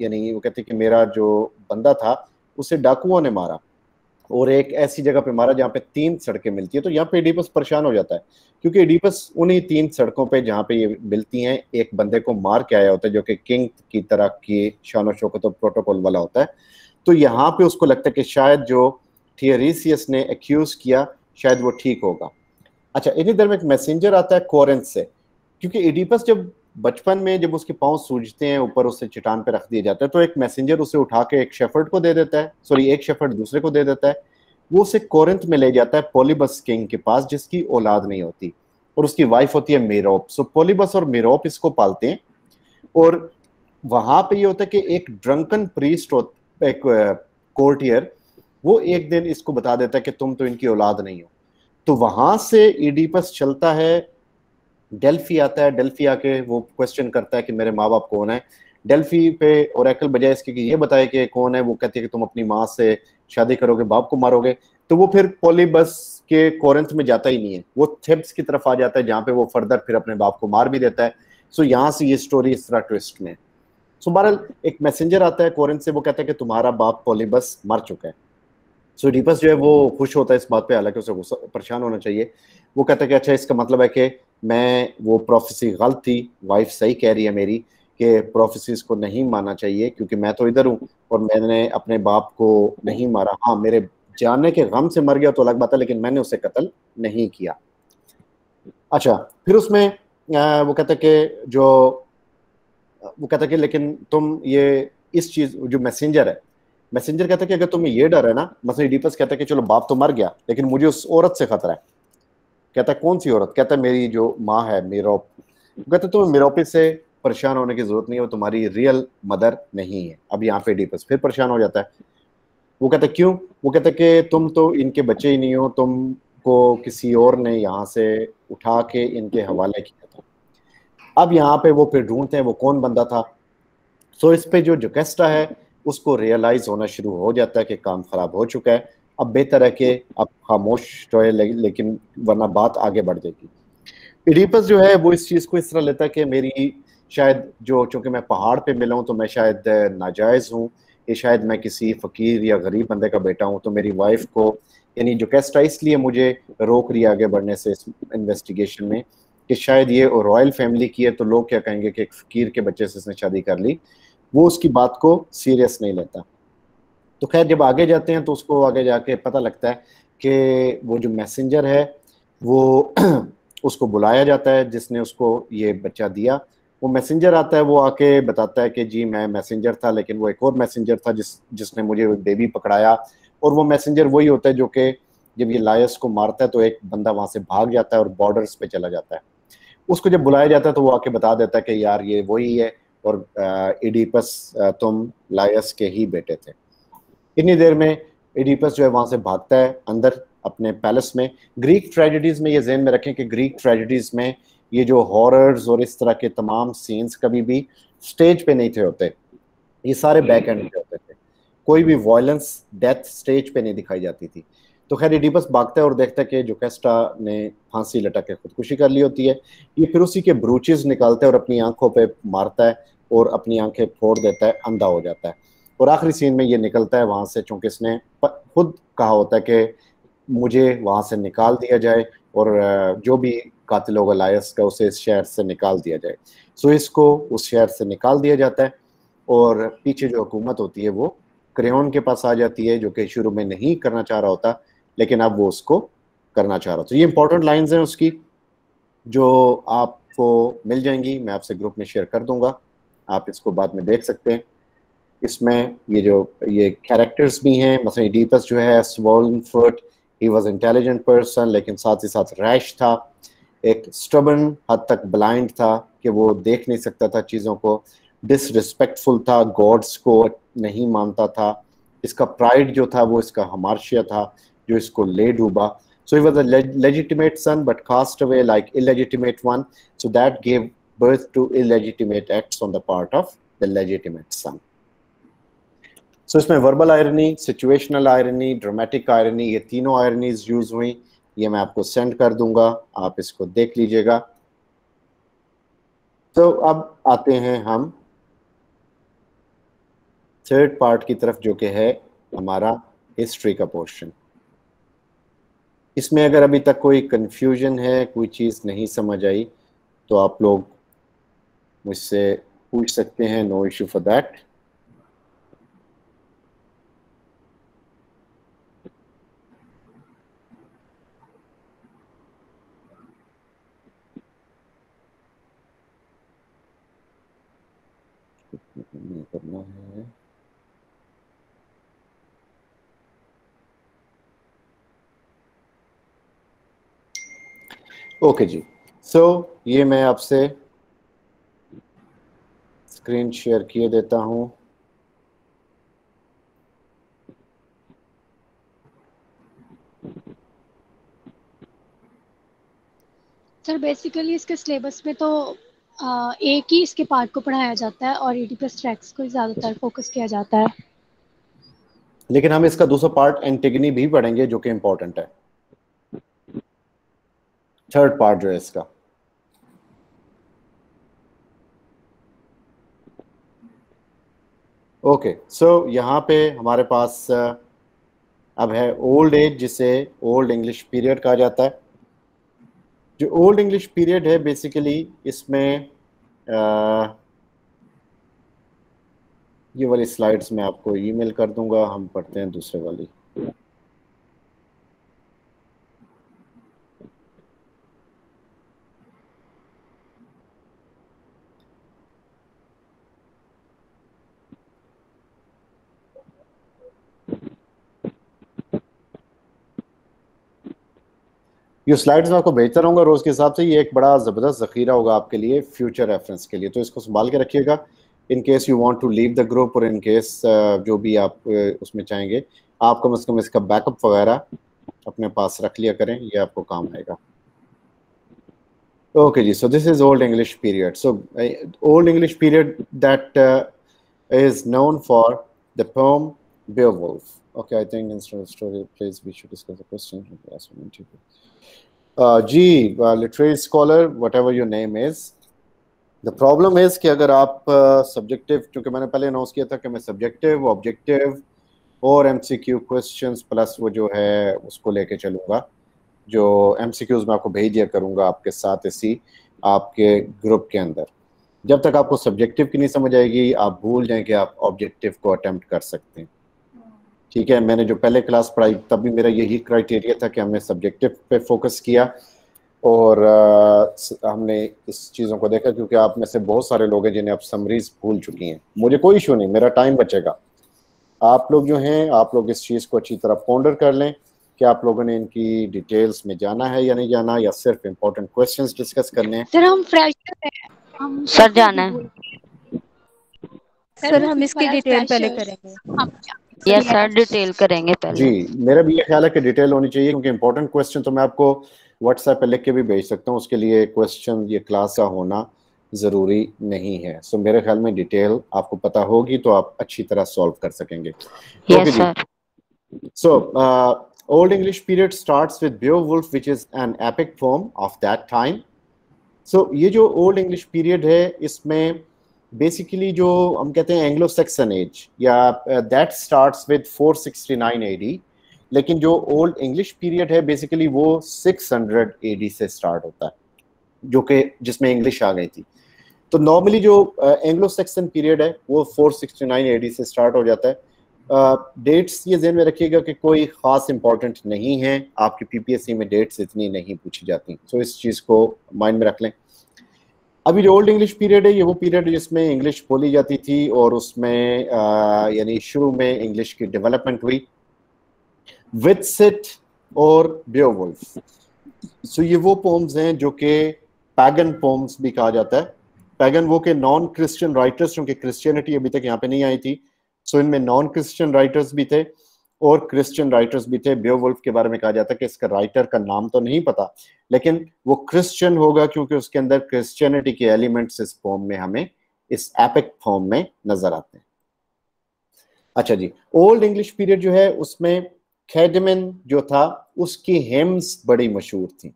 यानी वो कहते कि मेरा जो बंदा था उसे डाकुओं ने मारा और एक ऐसी जगह पे मारा जहाँ पे 3 सड़कें मिलती है। तो यहाँ पे इडिपस परेशान हो जाता है क्योंकि इडिपस उन्हीं 3 सड़कों पे जहाँ पे ये मिलती हैं एक बंदे को मार के आया होता है जो कि किंग की तरह की शान शौकत और प्रोटोकॉल वाला होता है। तो यहाँ पे उसको लगता है कि शायद जो टीरेसियस ने एक्यूज किया शायद वो ठीक होगा। अच्छा, इन्हीं दर में एक मैसेंजर आता है कोरिंथ से, क्योंकि इडिपस जब बचपन में जब उसके पांव सूजते हैं ऊपर उसे चट्टान पे रख दिया जाता है तो एक मैसेंजर उसे उठा के एक शेफर्ड को दे देता है, सॉरी एक शेफर्ड दूसरे को दे देता है, वो उसे कोरिंथ में ले जाता है पोलिबस किंग के पास जिसकी औलाद नहीं होती और उसकी वाइफ होती है मेरोप। सो पोलिबस और मेरोप इसको पालते हैं और वहां पे ये होता है कि एक ड्रंकन प्रीस्ट होता है, एक कोर्टियर, वो एक दिन इसको बता देता है कि तुम तो इनकी औलाद नहीं हो। तो वहां से इडिपस चलता है, डेल्फी आता है, डेल्फी आके वो क्वेश्चन करता है कि मेरे माँ बाप कौन है। डेल्फी पे ओरेकल बजाय इसके कि ये बताए कि कौन है, वो कहती है कि तुम अपनी माँ से शादी करोगे, बाप को मारोगे। तो वो फिर पोलिबस के कोरिंथ में जाता ही नहीं है, वो थेब्स की तरफ आ जाता है जहाँ पे वो फर्दर फिर अपने बाप को मार भी देता है। सो यहाँ से ये स्टोरी इस तरह ट्विस्ट में। सो बहरहाल एक मैसेंजर आता है कोरिंथ से, वो कहता है कि तुम्हारा बाप पोलिबस मर चुका है। सो इडिपस जो है वो खुश होता है इस बात पे, हालांकि उसे परेशान होना चाहिए। वो कहता है कि अच्छा इसका मतलब है कि मैं वो प्रोफेसी गलत थी, वाइफ सही कह रही है मेरी कि प्रोफेसीज को नहीं मानना चाहिए क्योंकि मैं तो इधर हूँ और मैंने अपने बाप को नहीं मारा। हाँ, मेरे जानने के गम से मर गया तो अलग बात है, लेकिन मैंने उसे कत्ल नहीं किया। अच्छा, फिर उसमें वो कहता है कि वो कहता है कि लेकिन तुम ये इस चीज जो मैसेंजर है, मैसेंजर कहता है कि अगर तुम्हें ये डर है ना, मतलब इडिपस कहता है कि चलो बाप तो मर गया लेकिन मुझे उस औरत से खतरा है। कहता है कौन सी औरत? कहता है मेरी जो माँ है मेरोप। कहता है तुम्हें मेरोपी से परेशान होने की जरूरत नहीं है, वो तुम्हारी रियल मदर नहीं है। अब यहाँ पे इडिपस फिर परेशान हो जाता है। वो कहता है क्यों? वो कहता है कि तुम तो इनके बच्चे ही नहीं हो, तुमको किसी और ने यहाँ से उठा के इनके हवाले किया था। अब यहाँ पे वो फिर ढूंढते हैं वो कौन बंदा था। सो इस पे जो जोकेस्टा है उसको रियलाइज होना शुरू हो जाता है कि काम खराब हो चुका है, अब बेहतर है कि अब खामोश तो है, लेकिन वरना बात आगे बढ़ जाएगी। इडिपस जो है वो इस चीज को इस तरह लेता है कि मेरी शायद जो, चूंकि मैं पहाड़ पे मिला हूँ तो मैं शायद नाजायज हूँ, ये शायद मैं किसी फकीर या गरीब बंदे का बेटा हूँ, तो मेरी वाइफ को यानी जोकेस्टा इसलिए मुझे रोक रही है आगे बढ़ने से इस इन्वेस्टिगेशन में कि शायद ये रॉयल फैमिली की है तो लोग क्या कहेंगे कि एक फकीर के बच्चे से इसने शादी कर ली, वो उसकी बात को सीरियस नहीं लेता। तो खैर जब आगे जाते हैं तो उसको आगे जाके पता लगता है कि वो जो मैसेंजर है वो उसको बुलाया जाता है जिसने उसको ये बच्चा दिया। वो मैसेंजर आता है, वो आके बताता है कि जी मैं मैसेंजर था, लेकिन वो एक और मैसेंजर था जिसने मुझे बेबी पकड़ाया। और वो मैसेंजर वही होता है जो कि जब ये लायस को मारता है तो एक बंदा वहां से भाग जाता है और बॉर्डर्स पे चला जाता है। उसको जब बुलाया जाता है तो वो आके बता देता है कि यार ये वही है और इडीपस तुम लायस के ही बेटे थे। इतनी देर में इडीपस जो है वहां से भागता है अंदर अपने पैलेस में। ग्रीक ट्रेजेडीज में ये ज़हन में रखें कि ग्रीक ट्रेजेडीज में ये जो हॉरर्स और इस तरह के तमाम सीन्स कभी भी स्टेज पे नहीं थे होते, ये सारे बैक एंड पे होते थे। कोई भी वायलेंस डेथ स्टेज पे नहीं दिखाई जाती थी। तो खैर इडीपस भागता है और देखता है कि जोकास्टा ने फांसी लटक के खुदकुशी कर ली होती है। ये फिर उसी के ब्रूचेस निकालता है और अपनी आंखों पे मारता है और अपनी आंखें फोड़ देता है, अंधा हो जाता है। और आखिरी सीन में ये निकलता है वहां से, चूंकि इसने खुद कहा होता है कि मुझे वहां से निकाल दिया जाए और जो भी कातिल होगा लायस का उसे इस शहर से निकाल दिया जाए। सो इसको उस शहर से निकाल दिया जाता है और पीछे जो हुकूमत होती है वो क्रेयोन के पास आ जाती है, जो कि शुरू में नहीं करना चाह रहा होता लेकिन अब वो उसको करना चाह रहा होता। तो ये इंपॉर्टेंट लाइंस हैं उसकी जो आपको मिल जाएंगी, मैं आपसे ग्रुप में शेयर कर दूंगा, आप इसको बाद में देख सकते हैं। इसमें ये कैरेक्टर्स भी हैं, मतलब इडीपस जो है स्वॉल्नफुट, ही वाज इंटेलिजेंट पर्सन लेकिन साथ ही साथ रैश था, एक स्टबर्न हद तक ब्लाइंड था कि वो देख नहीं सकता था चीज़ों को, डिसरिस्पेक्टफुल था, गॉड्स को नहीं मानता था, इसका प्राइड जो था वो इसका हमार्शिया था जो इसको ले डूबा। So he was a legitimate son but cast away like illegitimate one, so that gave birth to illegitimate acts on the part of the legitimate son. So इसमें verbal irony, situational irony, dramatic irony, ये तीनों आयरनीज use हुई। ये मैं आपको send कर दूंगा, आप इसको देख लीजिएगा। तो अब आते हैं हम थर्ड पार्ट की तरफ जो कि है हमारा हिस्ट्री का पोर्शन। इसमें अगर अभी तक कोई कंफ्यूजन है, कोई चीज़ नहीं समझ आई तो आप लोग मुझसे पूछ सकते हैं, नो इशू फॉर दैट। करना है ओके जी। सो ये मैं आपसे स्क्रीन शेयर किए देता हूं।
सर बेसिकली इसके सिलेबस में तो एक ही इसके पार्ट को पढ़ाया जाता है और इडिपस ट्रैक्स को ज़्यादातर फोकस किया जाता है,
लेकिन हम इसका दूसरा पार्ट एंटिगनी भी पढ़ेंगे जो कि इम्पोर्टेंट है, थर्ड पार्ट जो है इसका। ओके सो यहाँ पे हमारे पास अब है ओल्ड एज, जिसे ओल्ड इंग्लिश पीरियड कहा जाता है। जो ओल्ड इंग्लिश पीरियड है बेसिकली इसमें ये वाली स्लाइड्स मैं आपको ईमेल कर दूंगा, हम पढ़ते हैं दूसरे वाली। ये स्लाइड्स मैं आपको भेजता रहूँगा रोज़ के हिसाब से। ये एक बड़ा ज़बरदस्त ज़ख़ीरा होगा आपके लिए फ्यूचर रेफरेंस के लिए, तो इसको संभाल के रखिएगा in case you want to leave the group, और इन केस जो भी आप उसमें चाहेंगे, आप कम से कम इसका बैकअप वगैरह अपने पास रख लिया करें, ये आपको काम आएगा। ओके जी, so this is Old English period. So Old English period that is known for the poem Beowulf. Okay, I think instead of story, please we should discuss the question. जी, literary scholar, whatever your name is. The problem is कि अगर आप subjective, क्योंकि मैंने पहले announce किया था कि मैं सब्जेक्टिव, ऑब्जेक्टिव और MCQ क्वेश्चंस प्लस वो जो है उसको लेके चलूँगा, जो MCQs मैं आपको भेज दिया करूँगा आपके साथ इसी आपके ग्रुप के अंदर। जब तक आपको सब्जेक्टिव की नहीं समझ आएगी आप भूल जाएं कि आप ऑब्जेक्टिव को अटेम्प्ट कर सकते हैं। ठीक है, मैंने जो पहले क्लास पढ़ाई तब भी मेरा यही क्राइटेरिया था कि हमने सब्जेक्टिव पे फोकस किया और हमने इस चीज़ों को देखा, क्योंकि आप में से बहुत सारे लोग हैं जिन्हें आप समरीज भूल चुकी हैं। मुझे कोई इशू नहीं, मेरा टाइम बचेगा। आप लोग जो हैं आप लोग इस चीज़ को अच्छी तरह पॉन्डर कर लें कि आप लोगों ने इनकी डिटेल्स में जाना है या नहीं जाना, या सिर्फ इम्पोर्टेंट क्वेश्चंस डिस्कस करने हैं।
सर हम फ्रेशर हैं, हम
सर जाना है।
सर हम इसकी डिटेल पहले करेंगे।
यस सर, डिटेल करेंगे पहले।
जी, मेरा भी ये ख्याल है कि डिटेल होनी चाहिए, क्योंकि इंपॉर्टेंट क्वेश्चन तो मैं आपको व्हाट्सएप पे लिख के भी भेज सकता हूँ, उसके लिए क्वेश्चन ये क्लास का होना ज़रूरी नहीं है। सो मेरे ख्याल में डिटेल आपको पता होगी तो आप अच्छी तरह सॉल्व कर सकेंगे।
Yes sir.
So Old English period starts with Beowulf, which is an epic poem of that time. So ये जो Old English period है इसमें बेसिकली जो हम कहते हैं एंग्लो सैक्सन एज या दैट स्टार्ट्स विद 469 AD, लेकिन जो ओल्ड इंग्लिश पीरियड है बेसिकली वो 600 AD से स्टार्ट होता है, जो कि जिसमें इंग्लिश आ गई थी। तो नॉर्मली जो एंग्लो सैक्सन पीरियड है वो 469 AD से स्टार्ट हो जाता है। डेट्स ये ज़हन में रखिएगा कि कोई ख़ास इंपॉर्टेंट नहीं है, आपकी PPSC में डेट्स इतनी नहीं पूछी जाती, तो इस चीज़ को माइंड में रख लें। अभी जो ओल्ड इंग्लिश पीरियड है ये वो पीरियड जिसमें इंग्लिश बोली जाती थी और उसमें यानी शुरू में इंग्लिश की डेवलपमेंट हुई। विटसिट और बेओवुल्फ, सो ये वो पोम्स हैं जो कि पैगन पोम्स भी कहा जाता है। पैगन वो के नॉन क्रिश्चियन राइटर्स, क्योंकि क्रिश्चियनिटी अभी तक यहाँ पे नहीं आई थी, सो इनमें नॉन क्रिश्चियन राइटर्स भी थे और क्रिश्चियन राइटर्स भी थे। बेओवुल्फ के बारे में कहा जाता है कि इसका राइटर का नाम तो नहीं पता, लेकिन वो क्रिश्चियन होगा क्योंकि उसके अंदर क्रिश्चियनिटी के एलिमेंट्स इस पोम में हमें इस एपिक फॉर्म में नजर आते हैं। अच्छा जी, ओल्ड इंग्लिश पीरियड जो है उसमें कैडमन जो था उसकी हेम्स बड़ी मशहूर थी।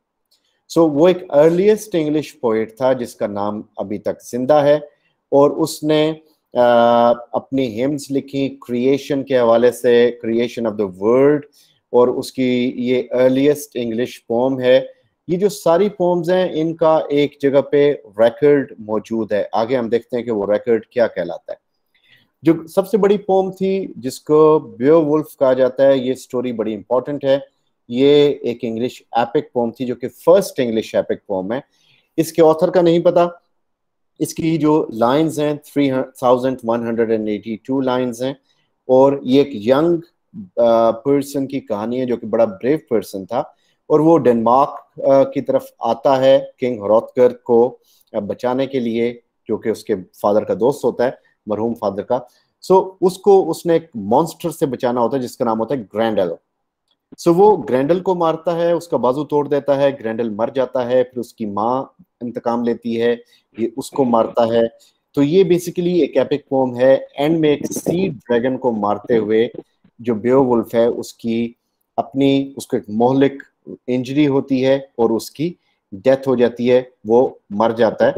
सो वो एक अर्लीस्ट इंग्लिश पोएट था जिसका नाम अभी तक जिंदा है और उसने अपनी हेम्स लिखी क्रिएशन के हवाले से, क्रिएशन ऑफ द वर्ल्ड, और उसकी ये अर्लीस्ट इंग्लिश पोम है। ये जो सारी पोम्स हैं इनका एक जगह पे रिकॉर्ड मौजूद है, आगे हम देखते हैं कि वो रिकॉर्ड क्या कहलाता है। जो सबसे बड़ी पोम थी जिसको बेओवुल्फ कहा जाता है, ये स्टोरी बड़ी इंपॉर्टेंट है। ये एक इंग्लिश एपिक पोम थी जो कि फर्स्ट इंग्लिश एपिक पोम है। इसके ऑथर का नहीं पता, इसकी जो लाइंस हैं 3182 लाइंस हैं और ये एक यंग पर्सन की कहानी है जो कि बड़ा ब्रेव पर्सन था और वो डेनमार्क की तरफ आता है किंग हरोथगर को बचाने के लिए, जो कि उसके फादर का दोस्त होता है, मरहूम फादर का। सो उसको उसने एक मॉन्स्टर से बचाना होता है जिसका नाम होता है ग्रैंडल। सो वो ग्रैंडल को मारता है, उसका बाजू तोड़ देता है, ग्रैंडल मर जाता है, फिर उसकी माँ इंतकाम लेती है, ये उसको मारता है। तो ये बेसिकली एक एपिक पोम है। एंड में एक सी ड्रैगन को मारते हुए जो बेओवुल्फ है उसको एक मोहलिक इंजरी होती है और उसकी डेथ हो जाती है, वो मर जाता है।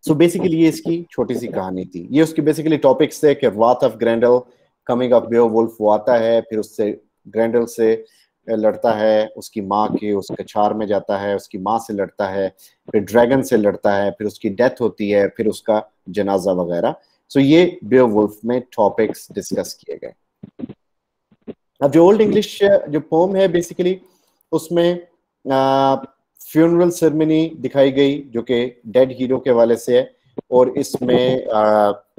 सो बेसिकली ये इसकी छोटी सी कहानी थी। ये उसकी बेसिकली टॉपिक्स थे कि राथ ऑफ ग्रैंडल, कमिंग ऑफ बेओवुल्फ, वो आता है, फिर उससे ग्रैंडल से लड़ता है, उसकी माँ के उस कछार में जाता है, उसकी माँ से लड़ता है, फिर ड्रैगन से लड़ता है, फिर उसकी डेथ होती है, फिर उसका जनाजा वगैरह। सो ये बेओवुल्फ में टॉपिक्स डिस्कस किए गए। अब जो ओल्ड इंग्लिश जो पोम है बेसिकली उसमें फ्यूनरल सेरेमनी दिखाई गई जो कि डेड हीरो के हवाले से है और इसमें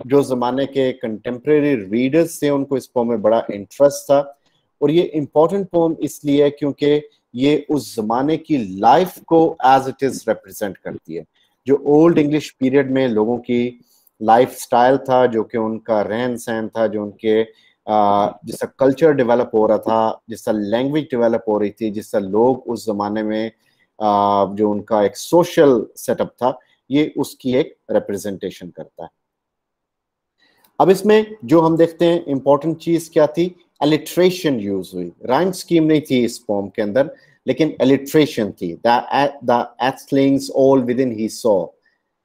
जो जमाने के कंटेम्प्रेरी रीडर्स थे उनको इस पोम में बड़ा इंटरेस्ट था। और ये इम्पोर्टेंट पोम इसलिए है क्योंकि ये उस जमाने की लाइफ को एज इट इज रिप्रेजेंट करती है। जो ओल्ड इंग्लिश पीरियड में लोगों की लाइफ स्टाइल था, जो कि उनका रहन सहन था, जो उनके जिसका कल्चर डेवलप हो रहा था, जिसका लैंग्वेज डेवलप हो रही थी, जिसका लोग उस जमाने में जो उनका एक सोशल सेटअप था, ये उसकी एक रिप्रेजेंटेशन करता है। अब इसमें जो हम देखते हैं इंपॉर्टेंट चीज क्या थी, एलिट्रेशन यूज हुई। राइम स्कीम नहीं थी इस पोम के अंदर, लेकिन एलिट्रेशन थी। The athelings all with in he saw,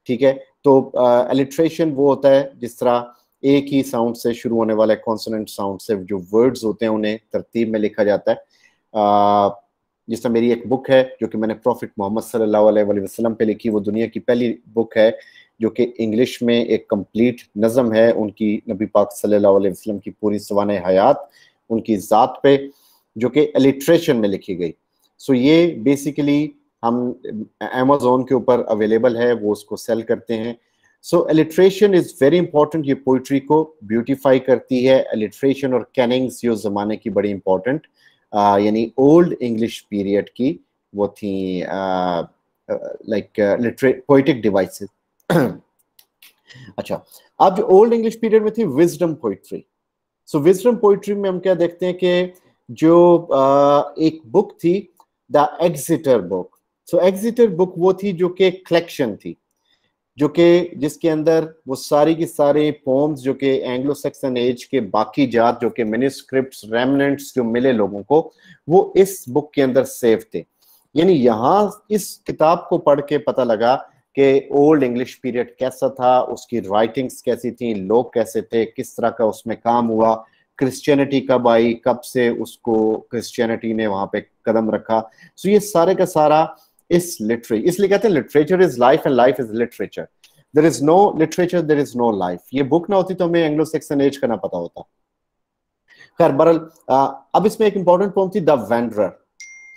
ठीक है। तो एलिट्रेशन वो होता है जिस तरह एक ही साउंड से शुरू होने वाले कॉन्सोनेंट साउंड से जो वर्ड्स होते हैं उन्हें तरतीब में लिखा जाता है। जिसमें मेरी एक बुक है जो कि मैंने प्रॉफिट मोहम्मद सल्लल्लाहु अलैहि वसल्लम पे लिखी, वो दुनिया की पहली बुक है जो कि इंग्लिश में एक कंप्लीट नज़म है उनकी नबी पाक सल्लल्लाहु अलैहि वसल्लम की पूरी सवाने हयात, उनकी ज़ात पे, जो कि अलिट्रेशन में लिखी गई। सो ये बेसिकली हम अमेज़न के ऊपर अवेलेबल है, वो उसको सेल करते हैं। सो अलिट्रेशन इज़ वेरी इंपॉर्टेंट, ये पोइट्री को ब्यूटिफाई करती है। अलिट्रेशन और कैनिंग्स जो ज़माने की बड़ी इंपॉर्टेंट यानी ओल्ड इंग्लिश पीरियड की वो थी लाइक पोइटिक डिवाइसेस। अच्छा, अब जो ओल्ड इंग्लिश पीरियड में थी विजडम पोइट्री। सो विजडम पोइट्री में हम क्या देखते हैं कि जो एक बुक थी द एग्जिटर बुक। सो एग्जिटर बुक वो थी जो कि कलेक्शन थी, जो कि जिसके अंदर वो सारी की सारी पोम्स जो कि एंग्लो सैक्सन एज के बाकी जात जो कि मैन्युस्क्रिप्ट्स रेमनेंट्स जो मिले लोगों को, वो इस बुक के अंदर सेव थे। यानी यहाँ इस किताब को पढ़ के पता लगा कि ओल्ड इंग्लिश पीरियड कैसा था, उसकी राइटिंग्स कैसी थी, लोग कैसे थे, किस तरह का उसमें काम हुआ, क्रिश्चियनिटी कब आई, कब से उसको क्रिश्चियनिटी ने वहां पे कदम रखा। सो ये सारे का सारा इस लिटरेचर, इसलिए कहते हैं literature is life and life is literature. There is no literature, there is no life. ये बुक ना होती तो हमें एंग्लो सैक्सन एज का ना पता होता। खैर बहरहाल अब इसमें एक इंपॉर्टेंट पोम थी द वेंडरर।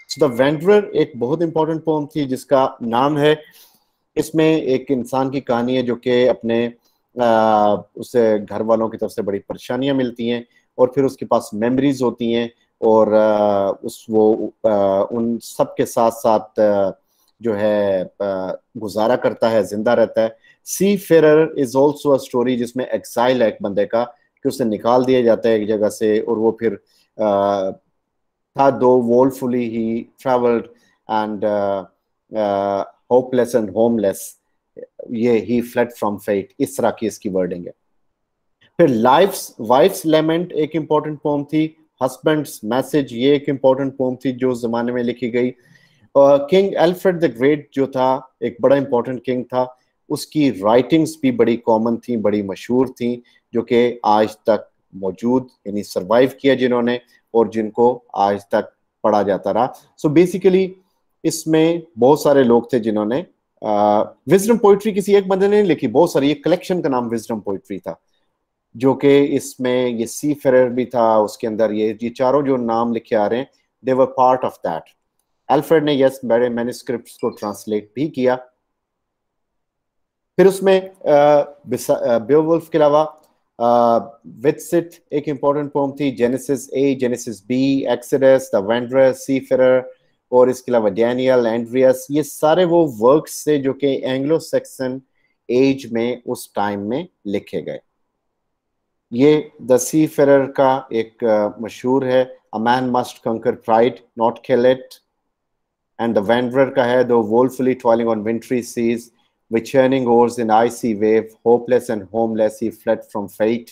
द वेंडरर एक बहुत इंपॉर्टेंट पोम थी जिसका नाम है, इसमें एक इंसान की कहानी है जो कि अपने उसे घर वालों की तरफ से बड़ी परेशानियां मिलती हैं और फिर उसके पास मेमोरीज होती हैं और उन सब के साथ साथ जो है गुजारा करता है, जिंदा रहता है। Seafarer is also a story जिसमें एक्साइल है एक बंदे का कि उसे निकाल दिया जाता है एक जगह से और वो फिर था दो woefully he travelled and hopeless and homeless, ये ही फ्लेड फ्रॉम फेट, इस तरह की इसकी वर्डिंग है। फिर वाइफ्स लेमेंट एक इंपॉर्टेंट पोम थी। हस्बैंड्स मैसेज ये एक इंपॉर्टेंट पोम थी जो उस जमाने में लिखी गई। किंग एल्फ्रेड द ग्रेट जो था एक बड़ा इंपॉर्टेंट किंग था, उसकी राइटिंग्स भी बड़ी कॉमन थी, बड़ी मशहूर थी, जो कि आज तक मौजूद यानी सरवाइव किया जिन्होंने और जिनको आज तक पढ़ा जाता रहा। सो बेसिकली इसमें बहुत सारे लोग थे जिन्होंने विजडम पोइट्री किसी एक बंदे ने नहीं लिखी, बहुत सारी, एक कलेक्शन का नाम विजडम पोइट्री था, जो कि इसमें ये सी फेरर भी था, उसके अंदर ये चारों जो नाम लिखे आ रहे हैं they were part of that. Alfred ने यस बड़े मैन्युस्क्रिप्ट्स को ट्रांसलेट भी किया। फिर उसमें बेओवुल्फ के अलावा विटसिट एक इंपॉर्टेंट पोम थी, Genesis A, Genesis B, Exodus, the Wanderer, seafarer और इसके अलावा डैनियल, एंड्रियस, ये सारे वो वर्क्स से जो कि एंग्लो सैक्सन एज में उस टाइम में लिखे गए। ये द सी फेरर का एक मशहूर है, a man must conquer pride not kill it, and the Wanderer का है, though woefully toiling on wintry seas with churning oars in icy wave, hopeless and homeless he fled from fate।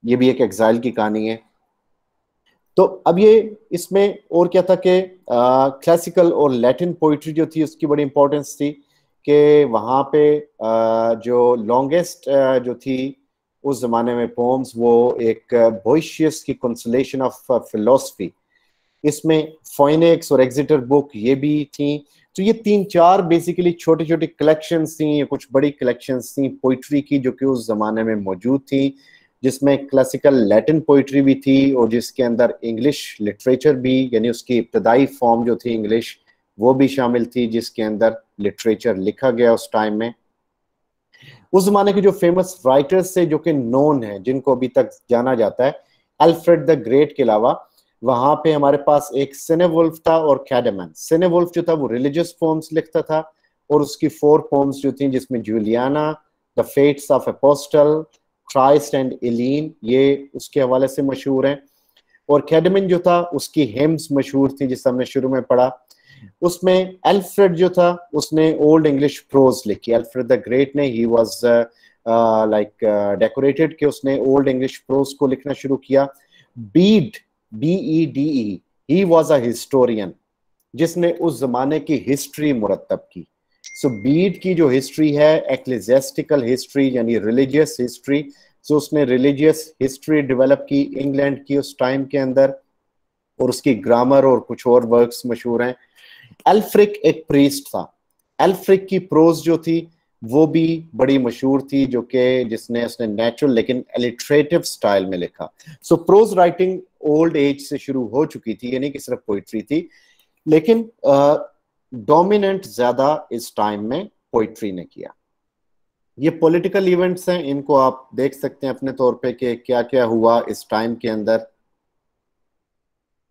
ये भी एक exile की कहानी है। तो अब ये इसमें और क्या था कि क्लासिकल और लैटिन पोइट्री जो थी उसकी बड़ी इंपॉर्टेंस थी कि वहाँ पे जो लॉन्गेस्ट जो थी उस जमाने में पोम्स, वो एक बोइशियस की कंसोलेशन ऑफ फिलोसफी, इसमें फोइनिक्स और एग्जिटर बुक ये भी थी। तो ये 3-4 बेसिकली छोटी छोटी कलेक्शंस थी, ये कुछ बड़ी कलेक्शंस थी पोइट्री की जो कि उस जमाने में मौजूद थी, जिसमें क्लासिकल लैटिन पोइट्री भी थी और जिसके अंदर इंग्लिश लिटरेचर भी यानी उसकी इब्तदाई फॉर्म जो थी इंग्लिश वो भी शामिल थी, जिसके अंदर लिटरेचर लिखा गया उस टाइम में। उस जमाने के जो फेमस राइटर्स थे जो कि नोन है, जिनको अभी तक जाना जाता है, एल्फ्रेड द ग्रेट के अलावा वहां पे हमारे पास एक सिनेवुल्फ था और कैडेमन। सिनेवुल्फ जो था वो रिलीजियस पोम्स लिखता था और उसकी 4 पोम्स जो थी जिसमें Juliana, the fates of apostle, Christ and Elene, ये उसके हवाले से मशहूर हैं। और कैडेमन जो था उसकी हेम्स मशहूर थी जिसे हमने शुरू में पढ़ा। उसमें एल्फ्रेड जो था उसने ओल्ड इंग्लिश प्रोज लिखी। एल्फ्रेड द ग्रेट ने ही वाज लाइक डेकोरेटेड कि उसने ओल्ड इंग्लिश प्रोज को लिखना शुरू किया। Beed, BEDE, he was a historian जिसने उस जमाने की हिस्ट्री मुरतब की। सो बीड की जो हिस्ट्री है एक्लेसियास्टिकल हिस्ट्री यानी रिलीजियस हिस्ट्री, सो उसने रिलीजियस हिस्ट्री डेवलप की इंग्लैंड की उस टाइम के अंदर। और उसकी ग्रामर और कुछ और वर्क्स मशहूर हैं। एल्फ्रिक एक प्रीस्ट था। एल्फ्रिक की प्रोज जो थी वो भी बड़ी मशहूर थी, जो कि जिसने उसने नेचुरल लेकिन एलिट्रेटिव स्टाइल में लिखा। सो प्रोज राइटिंग ओल्ड एज से शुरू हो चुकी थी, यानी कि सिर्फ पोइट्री थी, लेकिन डोमिनेंट ज्यादा इस टाइम में पोइट्री ने किया। ये पॉलिटिकल इवेंट्स हैं, इनको आप देख सकते हैं अपने तौर पे कि क्या क्या हुआ इस टाइम के अंदर।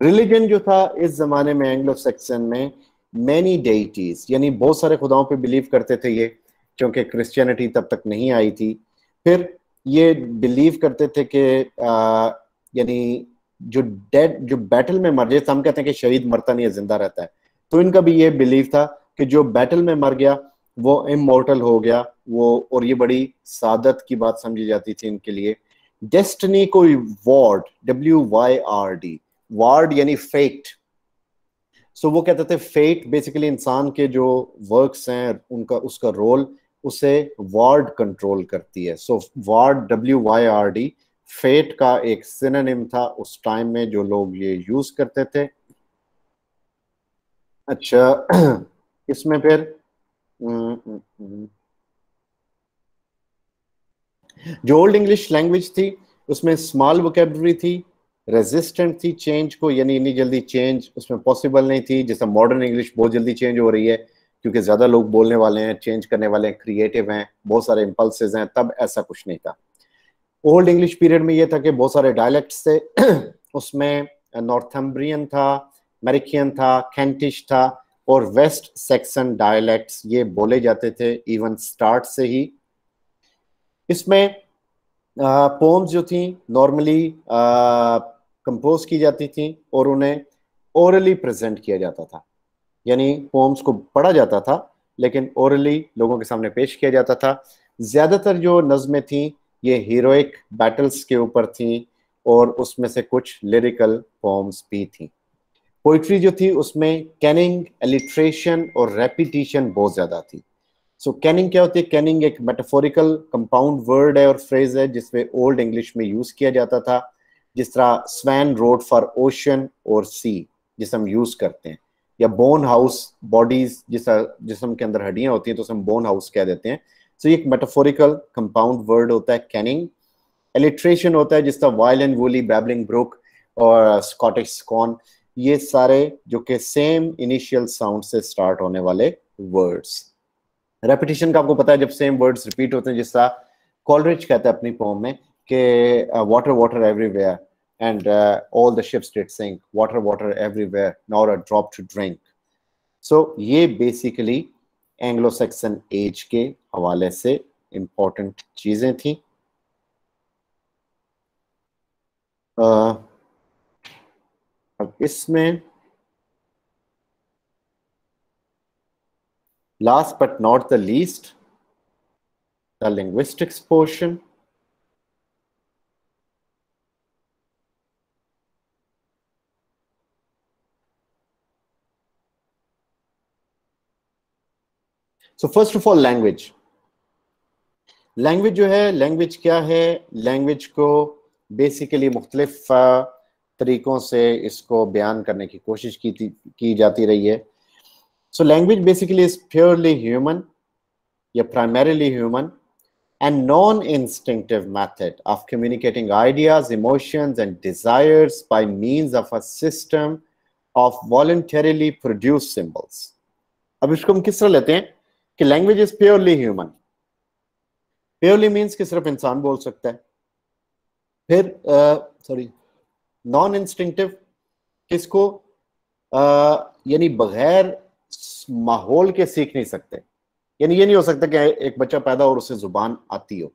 रिलीजन जो था इस जमाने में एंग्लो सेक्सन में, मैनी डेइटीज यानी बहुत सारे खुदाओं पे बिलीव करते थे ये, क्योंकि क्रिश्चियनिटी तब तक नहीं आई थी। फिर ये बिलीव करते थे कि यानी जो बैटल में मर जाए, हम कहते हैं कि शहीद मरता नहीं है, जिंदा रहता है, तो इनका भी ये बिलीव था कि जो बैटल में मर गया वो इमॉर्टल हो गया वो, और ये बड़ी सादत की बात समझी जाती थी इनके लिए। डेस्टिनी को वार्ड, WYRD, वार्ड यानी फेट। सो वो कहते थे फेट बेसिकली इंसान के जो वर्क्स हैं उनका उसका रोल उसे वार्ड कंट्रोल करती है। सो वार्ड WYRD फेट का एक सिनोनिम था उस टाइम में जो लोग ये यूज करते थे। अच्छा, इसमें फिर जो ओल्ड इंग्लिश लैंग्वेज थी उसमें स्मॉल वोकेबलरी थी, रेजिस्टेंट थी चेंज को, यानी इतनी जल्दी चेंज उसमें पॉसिबल नहीं थी। जैसे मॉडर्न इंग्लिश बहुत जल्दी चेंज हो रही है क्योंकि ज्यादा लोग बोलने वाले हैं, चेंज करने वाले हैं, क्रिएटिव हैं, बहुत सारे इंपल्सेस हैं। तब ऐसा कुछ नहीं था। ओल्ड इंग्लिश पीरियड में ये था कि बहुत सारे डायलेक्ट्स थे उसमें नॉर्थम्ब्रियन था, मैरिकियन था, कैंटिश था और वेस्ट सेक्सन डायलेक्ट्स ये बोले जाते थे इवन स्टार्ट से ही। इसमें पोम्स जो थी नॉर्मली कंपोज की जाती थी और उन्हें ओरली प्रेजेंट किया जाता था, यानी पोम्स को पढ़ा जाता था लेकिन ओरली लोगों के सामने पेश किया जाता था। ज्यादातर जो नज़में थी ये हीरोइक बैटल्स के ऊपर थी और उसमें से कुछ लिरिकल पोम्स भी थी। पोइट्री जो थी उसमें कैनिंग, एलिट्रेशन और रेपिटिशन बहुत ज्यादा थी। सो कैनिंग क्या होती है? कैनिंग एक मेटाफोरिकल कंपाउंड वर्ड है और फ्रेज है जिसमें ओल्ड इंग्लिश में यूज किया जाता था। जिस तरह स्वैन रोड फॉर ओशन और सी जिसे हम यूज करते हैं, या बोन हाउस, बॉडीज जिसम के अंदर हड्डियां होती हैं तो उसे हम बोन हाउस कह देते हैं। सो ये एक मेटाफोरिकल कंपाउंड वर्ड होता है कैनिंग। एलिट्रेशन होता है जिस तरह wild and woolly, babbling brook और स्कॉटिश स्कॉन, ये सारे जो कि सेम इनिशियल साउंड से स्टार्ट होने वाले वर्ड्स। रेपिटेशन का आपको पता है जब सेम वर्ड्स रिपीट होते हैं, जिस तरह कॉलरिज कहता है अपनी पोम में कि water water everywhere and all the ships did sink, water water everywhere not a drop to drink. So ये बेसिकली एंग्लो सेक्सन एज के हवाले से इंपॉर्टेंट चीजें थी। अब इसमें last but not the least, the linguistics portion. So first of all, language. Language जो है, लैंग्वेज क्या है? लैंग्वेज को बेसिकली मुख्तलिफ तरीकों से इसको बयान करने की कोशिश की जाती रही है। So language basically is purely human, yeah, primarily human and non-instinctive method of communicating ideas, emotions and desires by means of a system of voluntarily produced symbols. अब इसको हम किस तरह लेते हैं कि language is purely human. Purely means कि सिर्फ इंसान बोल सकता है। फिर non-instinctive किसको यानी बगैर माहौल के सीख नहीं सकते, यानी ये नहीं हो सकता कि एक बच्चा पैदा और उसे जुबान आती हो,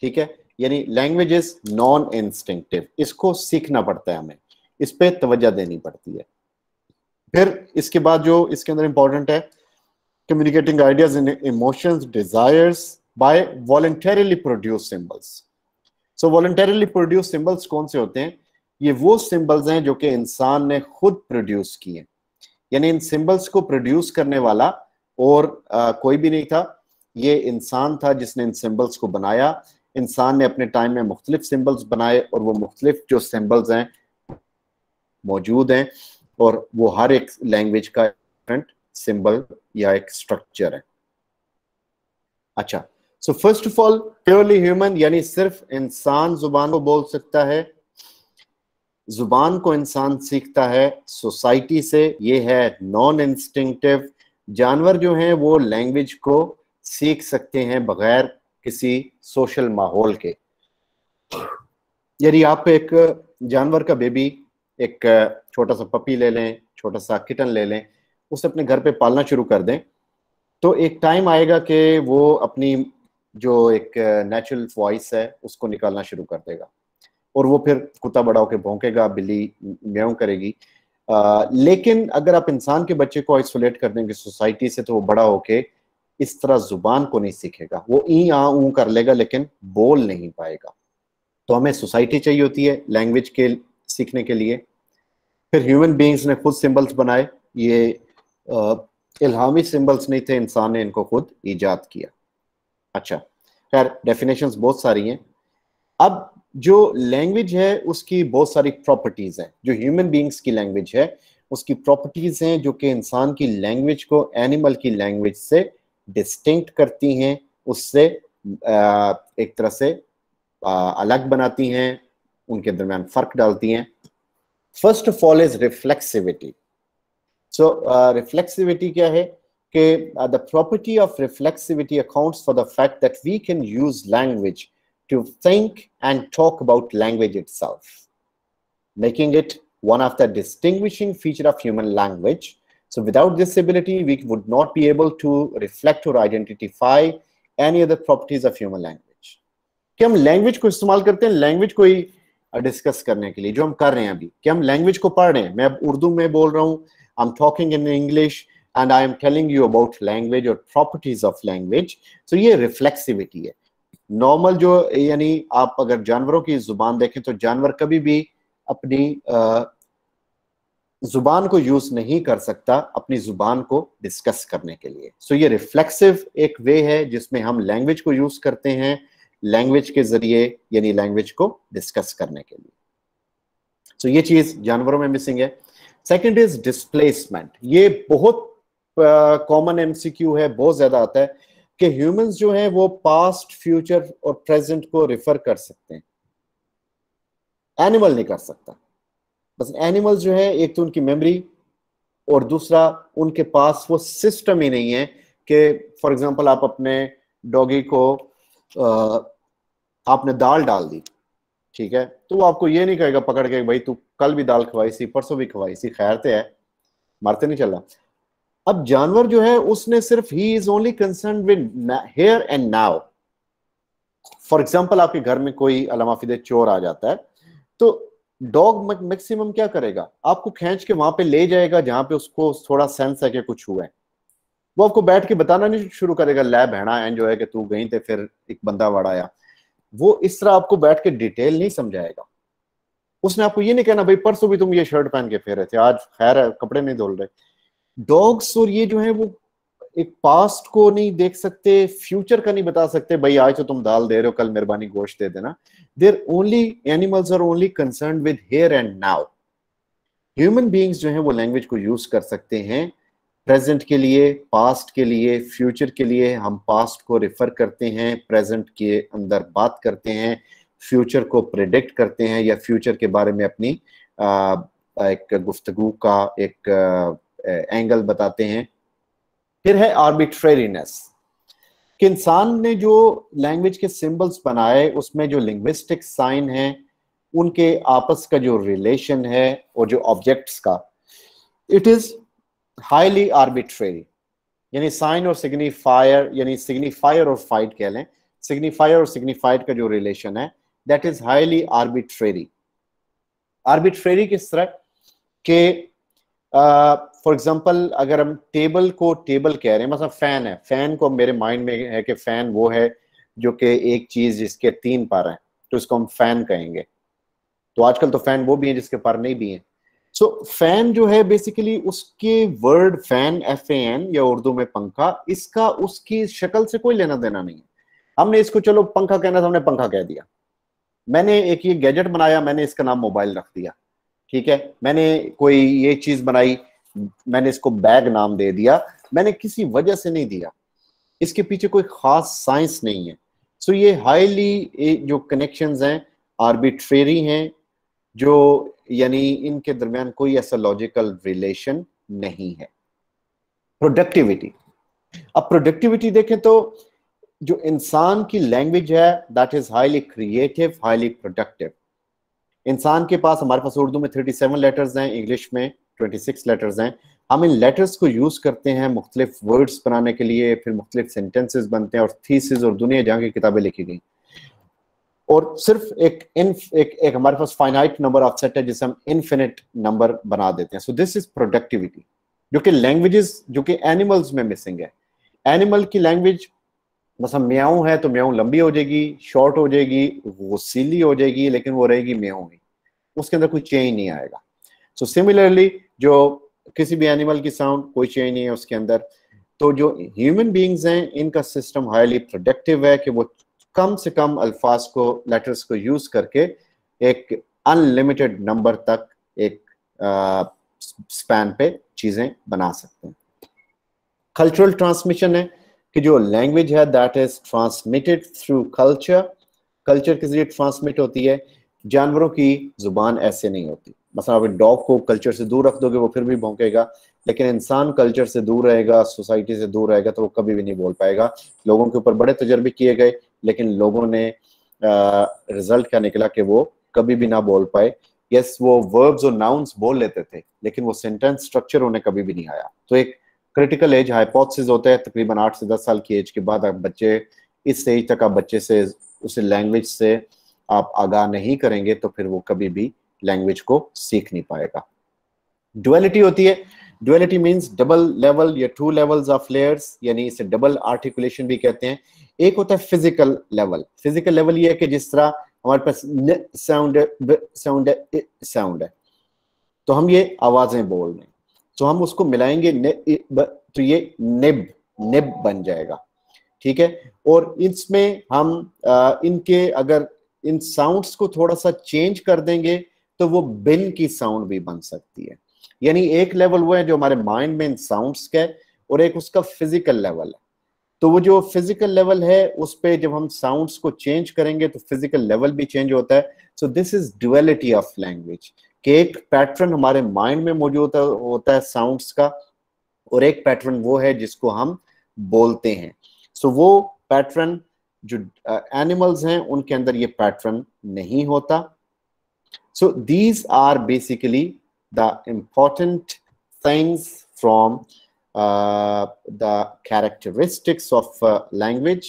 ठीक है? यानी लैंग्वेज इज नॉन इंस्टिंक्टिव, इसको सीखना पड़ता है, हमें इस पे तवज्जो देनी पड़ती है। फिर इसके बाद जो इसके अंदर इंपॉर्टेंट है, communicating ideas and emotions, desires by voluntarily produce symbols. So voluntarily produce symbols कौन से होते हैं? ये वो सिंबल्स हैं जो कि इंसान ने खुद प्रोड्यूस किए, यानी इन सिंबल्स को प्रोड्यूस करने वाला और कोई भी नहीं था, ये इंसान था जिसने इन सिंबल्स को बनाया। इंसान ने अपने टाइम में मुख्तलिफ सिंबल्स बनाए और वो मुख्तलिफ जो सिंबल्स हैं मौजूद हैं और वो हर एक लैंग्वेज का डिफरेंट सिंबल या एक स्ट्रक्चर है। अच्छा, so first of all purely human यानी सिर्फ इंसान जुबान को बोल सकता है। जुबान को इंसान सीखता है सोसाइटी से, ये है नॉन इंस्टिंक्टिव। जानवर जो हैं वो लैंग्वेज को सीख सकते हैं बगैर किसी सोशल माहौल के। यदि आप एक जानवर का बेबी, एक छोटा सा पपी ले लें, छोटा सा किटन ले लें, उसे अपने घर पे पालना शुरू कर दें, तो एक टाइम आएगा कि वो अपनी जो एक नेचुरल वॉइस है उसको निकालना शुरू कर देगा और वो फिर कुत्ता बड़ा होकर भौंकेगा, बिल्ली म्याऊं करेगी। लेकिन अगर आप इंसान के बच्चे को आइसोलेट कर देंगे सोसाइटी से, तो वो बड़ा होके इस तरह जुबान को नहीं सीखेगा। वो ई आ ऊ कर लेगा लेकिन बोल नहीं पाएगा। तो हमें सोसाइटी चाहिए होती है लैंग्वेज के सीखने के लिए। फिर ह्यूमन बीइंग्स ने खुद सिंबल्स बनाए, ये इल्हामी सिंबल्स नहीं थे, इंसान ने इनको खुद ईजाद किया। अच्छा, खैर डेफिनेशंस बहुत सारी हैं। अब जो लैंग्वेज है उसकी बहुत सारी प्रॉपर्टीज हैं। जो ह्यूमन बीइंग्स की लैंग्वेज है उसकी प्रॉपर्टीज हैं जो कि इंसान की लैंग्वेज को एनिमल की लैंग्वेज से डिस्टिंक्ट करती हैं, उससे एक तरह से अलग बनाती हैं, उनके दरमियान फर्क डालती हैं। First of all is reflexivity. So reflexivity क्या है कि the property of reflexivity accounts for the fact that we can use language to think and talk about language itself, making it one of the distinguishing feature of human language. So without this ability, we would not be able to reflect or identify any other properties of human language. कि हम language को इस्तेमाल करते हैं language को ही discuss करने के लिए, जो हम कर रहे हैं अभी, कि हम लैंग्वेज को पढ़ रहे हैं। मैं अब उर्दू में बोल रहा हूँ, I am talking in English and I am telling you about language और प्रॉपर्टीज ऑफ लैंग्वेज। सो ये रिफ्लेक्सिविटी है। नॉर्मल जो, यानी आप अगर जानवरों की जुबान देखें तो जानवर कभी भी अपनी जुबान को यूज नहीं कर सकता अपनी जुबान को डिस्कस करने के लिए। सो ये रिफ्लेक्सिव एक वे है जिसमें हम लैंग्वेज को यूज करते हैं लैंग्वेज के जरिए, यानी लैंग्वेज को डिस्कस करने के लिए। सो ये चीज जानवरों में मिसिंग है। Second is displacement. ये बहुत कॉमन एमसीक्यू है, बहुत ज्यादा आता है कि ह्यूमंस जो हैं वो पास्ट, फ्यूचर और प्रेजेंट को रिफर कर सकते हैं, एनिमल नहीं कर सकता। बस एनिमल्स जो है, एक तो उनकी मेमोरी और दूसरा उनके पास वो सिस्टम ही नहीं है कि फॉर एग्जांपल आप अपने डॉगी को आपने दाल डाल दी, ठीक है, तो वो आपको ये नहीं कहेगा पकड़ के भाई तू कल भी दाल खवाई सी, परसों भी खवाई सी, खैर ते है, मारते नहीं चला। अब जानवर जो है उसने सिर्फ he is only concern with here and now. For example आपके घर में कोई अलामाफिदे चोर आ जाता है तो डॉग मैक्सिमम क्या करेगा, आपको खींच के वहां पे ले जाएगा जहां पे उसको थोड़ा सेंस है कि कुछ हुआ है। वो आपको बैठ के बताना नहीं शुरू करेगा, लै बहना एंजॉय है कि तू गई थे फिर एक बंदा बड़ा आया। वो इस तरह आपको बैठ के डिटेल नहीं समझाएगा। उसने आपको ये नहीं कहना भाई परसों भी तुम ये शर्ट पहन के फेरे थे, आज खैर है कपड़े नहीं धुल रहे। डॉग्स और ये जो है वो एक पास्ट को नहीं देख सकते, फ्यूचर का नहीं बता सकते, भाई आज तो तुम दाल दे रहे हो कल मेहरबानी गोश्त दे देना। There only animals are only concerned with here and now. Human beings जो है वो लैंग्वेज को यूज कर सकते हैं प्रेजेंट के लिए, पास्ट के लिए, फ्यूचर के लिए। हम पास्ट को रिफर करते हैं, प्रेजेंट के अंदर बात करते हैं, फ्यूचर को प्रेडिक्ट करते हैं या फ्यूचर के बारे में अपनी एक गुफ्तगू का एक एंगल बताते हैं। फिर है आर्बिट्रेरीनेस कि इंसान ने जो लैंग्वेज के सिंबल्स बनाए उसमें जो लिंग्विस्टिक साइन है उनके आपस का जो रिलेशन है और जो ऑब्जेक्ट्स का, इट इज हाईली आर्बिट्रेरी। यानी साइन और सिग्निफायर, यानी सिग्निफायर और फाइट कह लें, सिग्निफायर और सिग्निफाइड का जो रिलेशन है that is highly arbitrary. Arbitrary किस तरह के, फॉर एग्जाम्पल अगर हम टेबल को टेबल कह रहे हैं, मतलब फैन है, फैन को मेरे माइंड में है कि फैन वो है जो कि एक चीज जिसके 3 पर हैं तो इसको हम फैन कहेंगे। तो आजकल तो फैन वो भी है जिसके पर नहीं भी हैं। सो फैन जो है बेसिकली उसके वर्ड फैन FAN या उर्दू में पंखा, इसका उसकी शक्ल से कोई लेना देना नहीं है। हमने इसको चलो पंखा कहना था, हमने पंखा कह दिया। मैंने एक ये गैजेट बनाया, मैंने इसका नाम मोबाइल रख दिया। ठीक है, मैंने कोई ये चीज बनाई, मैंने इसको बैग नाम दे दिया, मैंने किसी वजह से नहीं दिया, इसके पीछे कोई खास साइंस नहीं है। सो ये हाईली जो कनेक्शंस हैं आर्बिट्रेरी हैं, जो यानी इनके दरमियान कोई ऐसा लॉजिकल रिलेशन नहीं है। प्रोडक्टिविटी, अब प्रोडक्टिविटी देखें तो जो इंसान की लैंग्वेज है that is highly creative, highly productive. इंसान के पास, हमारे पास उर्दू में 37 लेटर्स हैं, इंग्लिश में 26 लेटर्स हैं। हम इन लेटर्स को यूज करते हैं मुख्तलिफ वर्ड्स बनाने के लिए, फिर मुख्तलिफ सेंटेंसेस बनते हैं और थीसिस और दुनिया जहां की किताबें लिखी गई। और सिर्फ एक हमारे पास फाइनाइट नंबर ऑफ सेट है जिसे हम इनफिनिट नंबर बना देते हैं। सो दिस इज प्रोडक्टिविटी, जो कि लैंग्वेजेस, जो कि एनिमल्स में मिसिंग है। एनिमल की लैंग्वेज, बस हम म्याऊं है तो म्याऊं लंबी हो जाएगी, शॉर्ट हो जाएगी, वो सीली हो जाएगी, लेकिन वो रहेगी म्याऊं ही, उसके अंदर कोई चेंज नहीं आएगा। सो सिमिलरली जो किसी भी एनिमल की साउंड, कोई चेंज नहीं है उसके अंदर। तो जो ह्यूमन बीइंग्स हैं, इनका सिस्टम हाईली प्रोडक्टिव है कि वो कम से कम अल्फाज को, लेटर्स को यूज करके एक अनलिमिटेड नंबर तक एक स्पैन पे चीजें बना सकते हैं। कल्चरल ट्रांसमिशन है कि जो लैंग्वेज है that is transmitted through culture, culture के जरिए ट्रांसमिट होती है। जानवरों की जुबान ऐसे नहीं होती, मतलब आप डॉग को कल्चर से दूर रख दोगे वो फिर भी भौंकेगा, लेकिन इंसान कल्चर से दूर रहेगा, सोसाइटी से दूर रहेगा तो वो कभी भी नहीं बोल पाएगा। लोगों के ऊपर बड़े तजर्बे किए गए, लेकिन लोगों ने रिजल्ट क्या निकला कि वो कभी भी ना बोल पाए। यस, वो वर्ब्स और नाउन्स बोल लेते थे, लेकिन वो सेंटेंस स्ट्रक्चर उन्हें कभी भी नहीं आया। तो एक क्रिटिकल एज हाइपोथेसिस होता है, तकरीबन 8 से 10 साल की एज के बाद आप बच्चे, इस एज तक आप बच्चे से उस लैंग्वेज से आप आगाह नहीं करेंगे तो फिर वो कभी भी लैंग्वेज को सीख नहीं पाएगा। डुअलिटी होती है, डुअलिटी मींस डबल लेवल या 2 लेवल्स ऑफ लेयर्स, यानी इसे डबल आर्टिकुलेशन भी कहते हैं। एक होता है फिजिकल लेवल। फिजिकल लेवल ये है कि जिस तरह हमारे पास न साउंड है, ब साउंड है, साउंड है, तो हम ये आवाजें बोल रहे हैं, तो हम उसको मिलाएंगे तो ये निब, निब बन जाएगा, ठीक है। और इसमें हम इनके अगर इन साउंड्स को थोड़ा सा चेंज कर देंगे तो वो बिन की साउंड भी बन सकती है। यानी एक लेवल वो है जो हमारे माइंड में इन साउंड्स का है, और एक उसका फिजिकल लेवल है। तो वो जो फिजिकल लेवल है उस पे जब हम साउंड्स को चेंज करेंगे तो फिजिकल लेवल भी चेंज होता है। सो this is duality of language, कि एक पैटर्न हमारे माइंड में मौजूद होता है साउंड्स का, और एक पैटर्न वो है जिसको हम बोलते हैं। सो वो पैटर्न जो एनिमल्स हैं उनके अंदर ये पैटर्न नहीं होता। So these are basically the important things from the characteristics of language.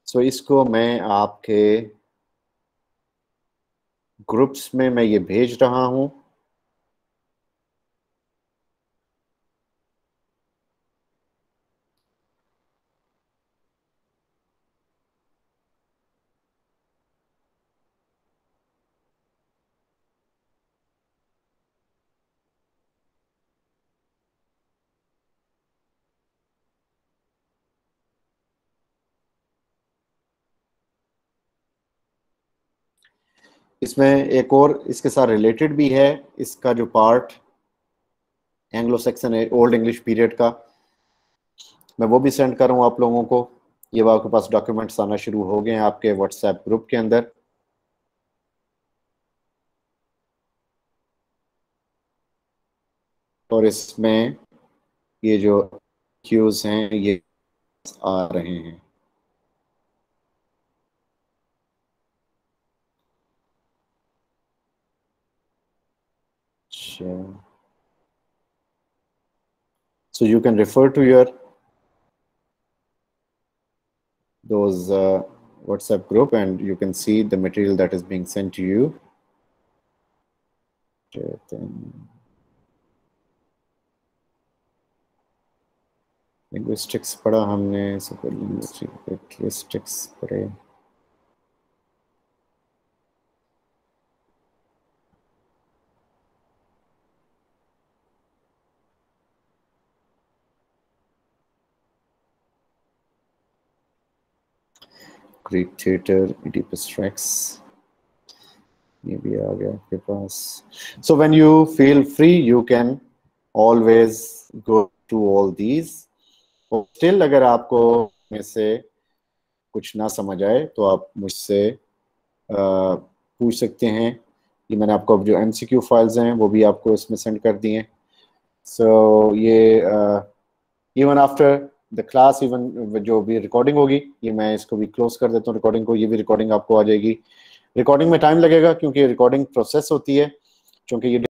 So इसको मैं आपके ग्रुप्स में मैं ये भेज रहा हूं। इसमें एक और इसके साथ रिलेटेड भी है, इसका जो part Anglo section old English period का, मैं वो भी सेंड कर रहा हूँ आप लोगों को। ये वो आपके पास डॉक्यूमेंट्स आना शुरू हो गए हैं आपके व्हाट्सएप ग्रुप के अंदर। और इसमें ये जो क्यूज हैं ये आ रहे हैं। So you can refer to your those WhatsApp group and you can see the material that is being sent to you. Linguistics पढ़ा हमने, linguistics पढ़े। Greek theater, Oedipus Rex. ये भी आ गया आपके पास। So when you feel free you can always go to all these. Still अगर आपको में से कुछ ना समझ आए तो आप मुझसे पूछ सकते हैं। ये मैंने आपको अब जो MCQ फाइल्स हैं वो भी आपको इसमें सेंड कर दिए। सो ये even after the class, even जो भी रिकॉर्डिंग होगी, ये मैं इसको भी क्लोज कर देता हूँ रिकॉर्डिंग को। ये भी रिकॉर्डिंग आपको आ जाएगी। रिकॉर्डिंग में टाइम लगेगा क्योंकि रिकॉर्डिंग प्रोसेस होती है, क्योंकि ये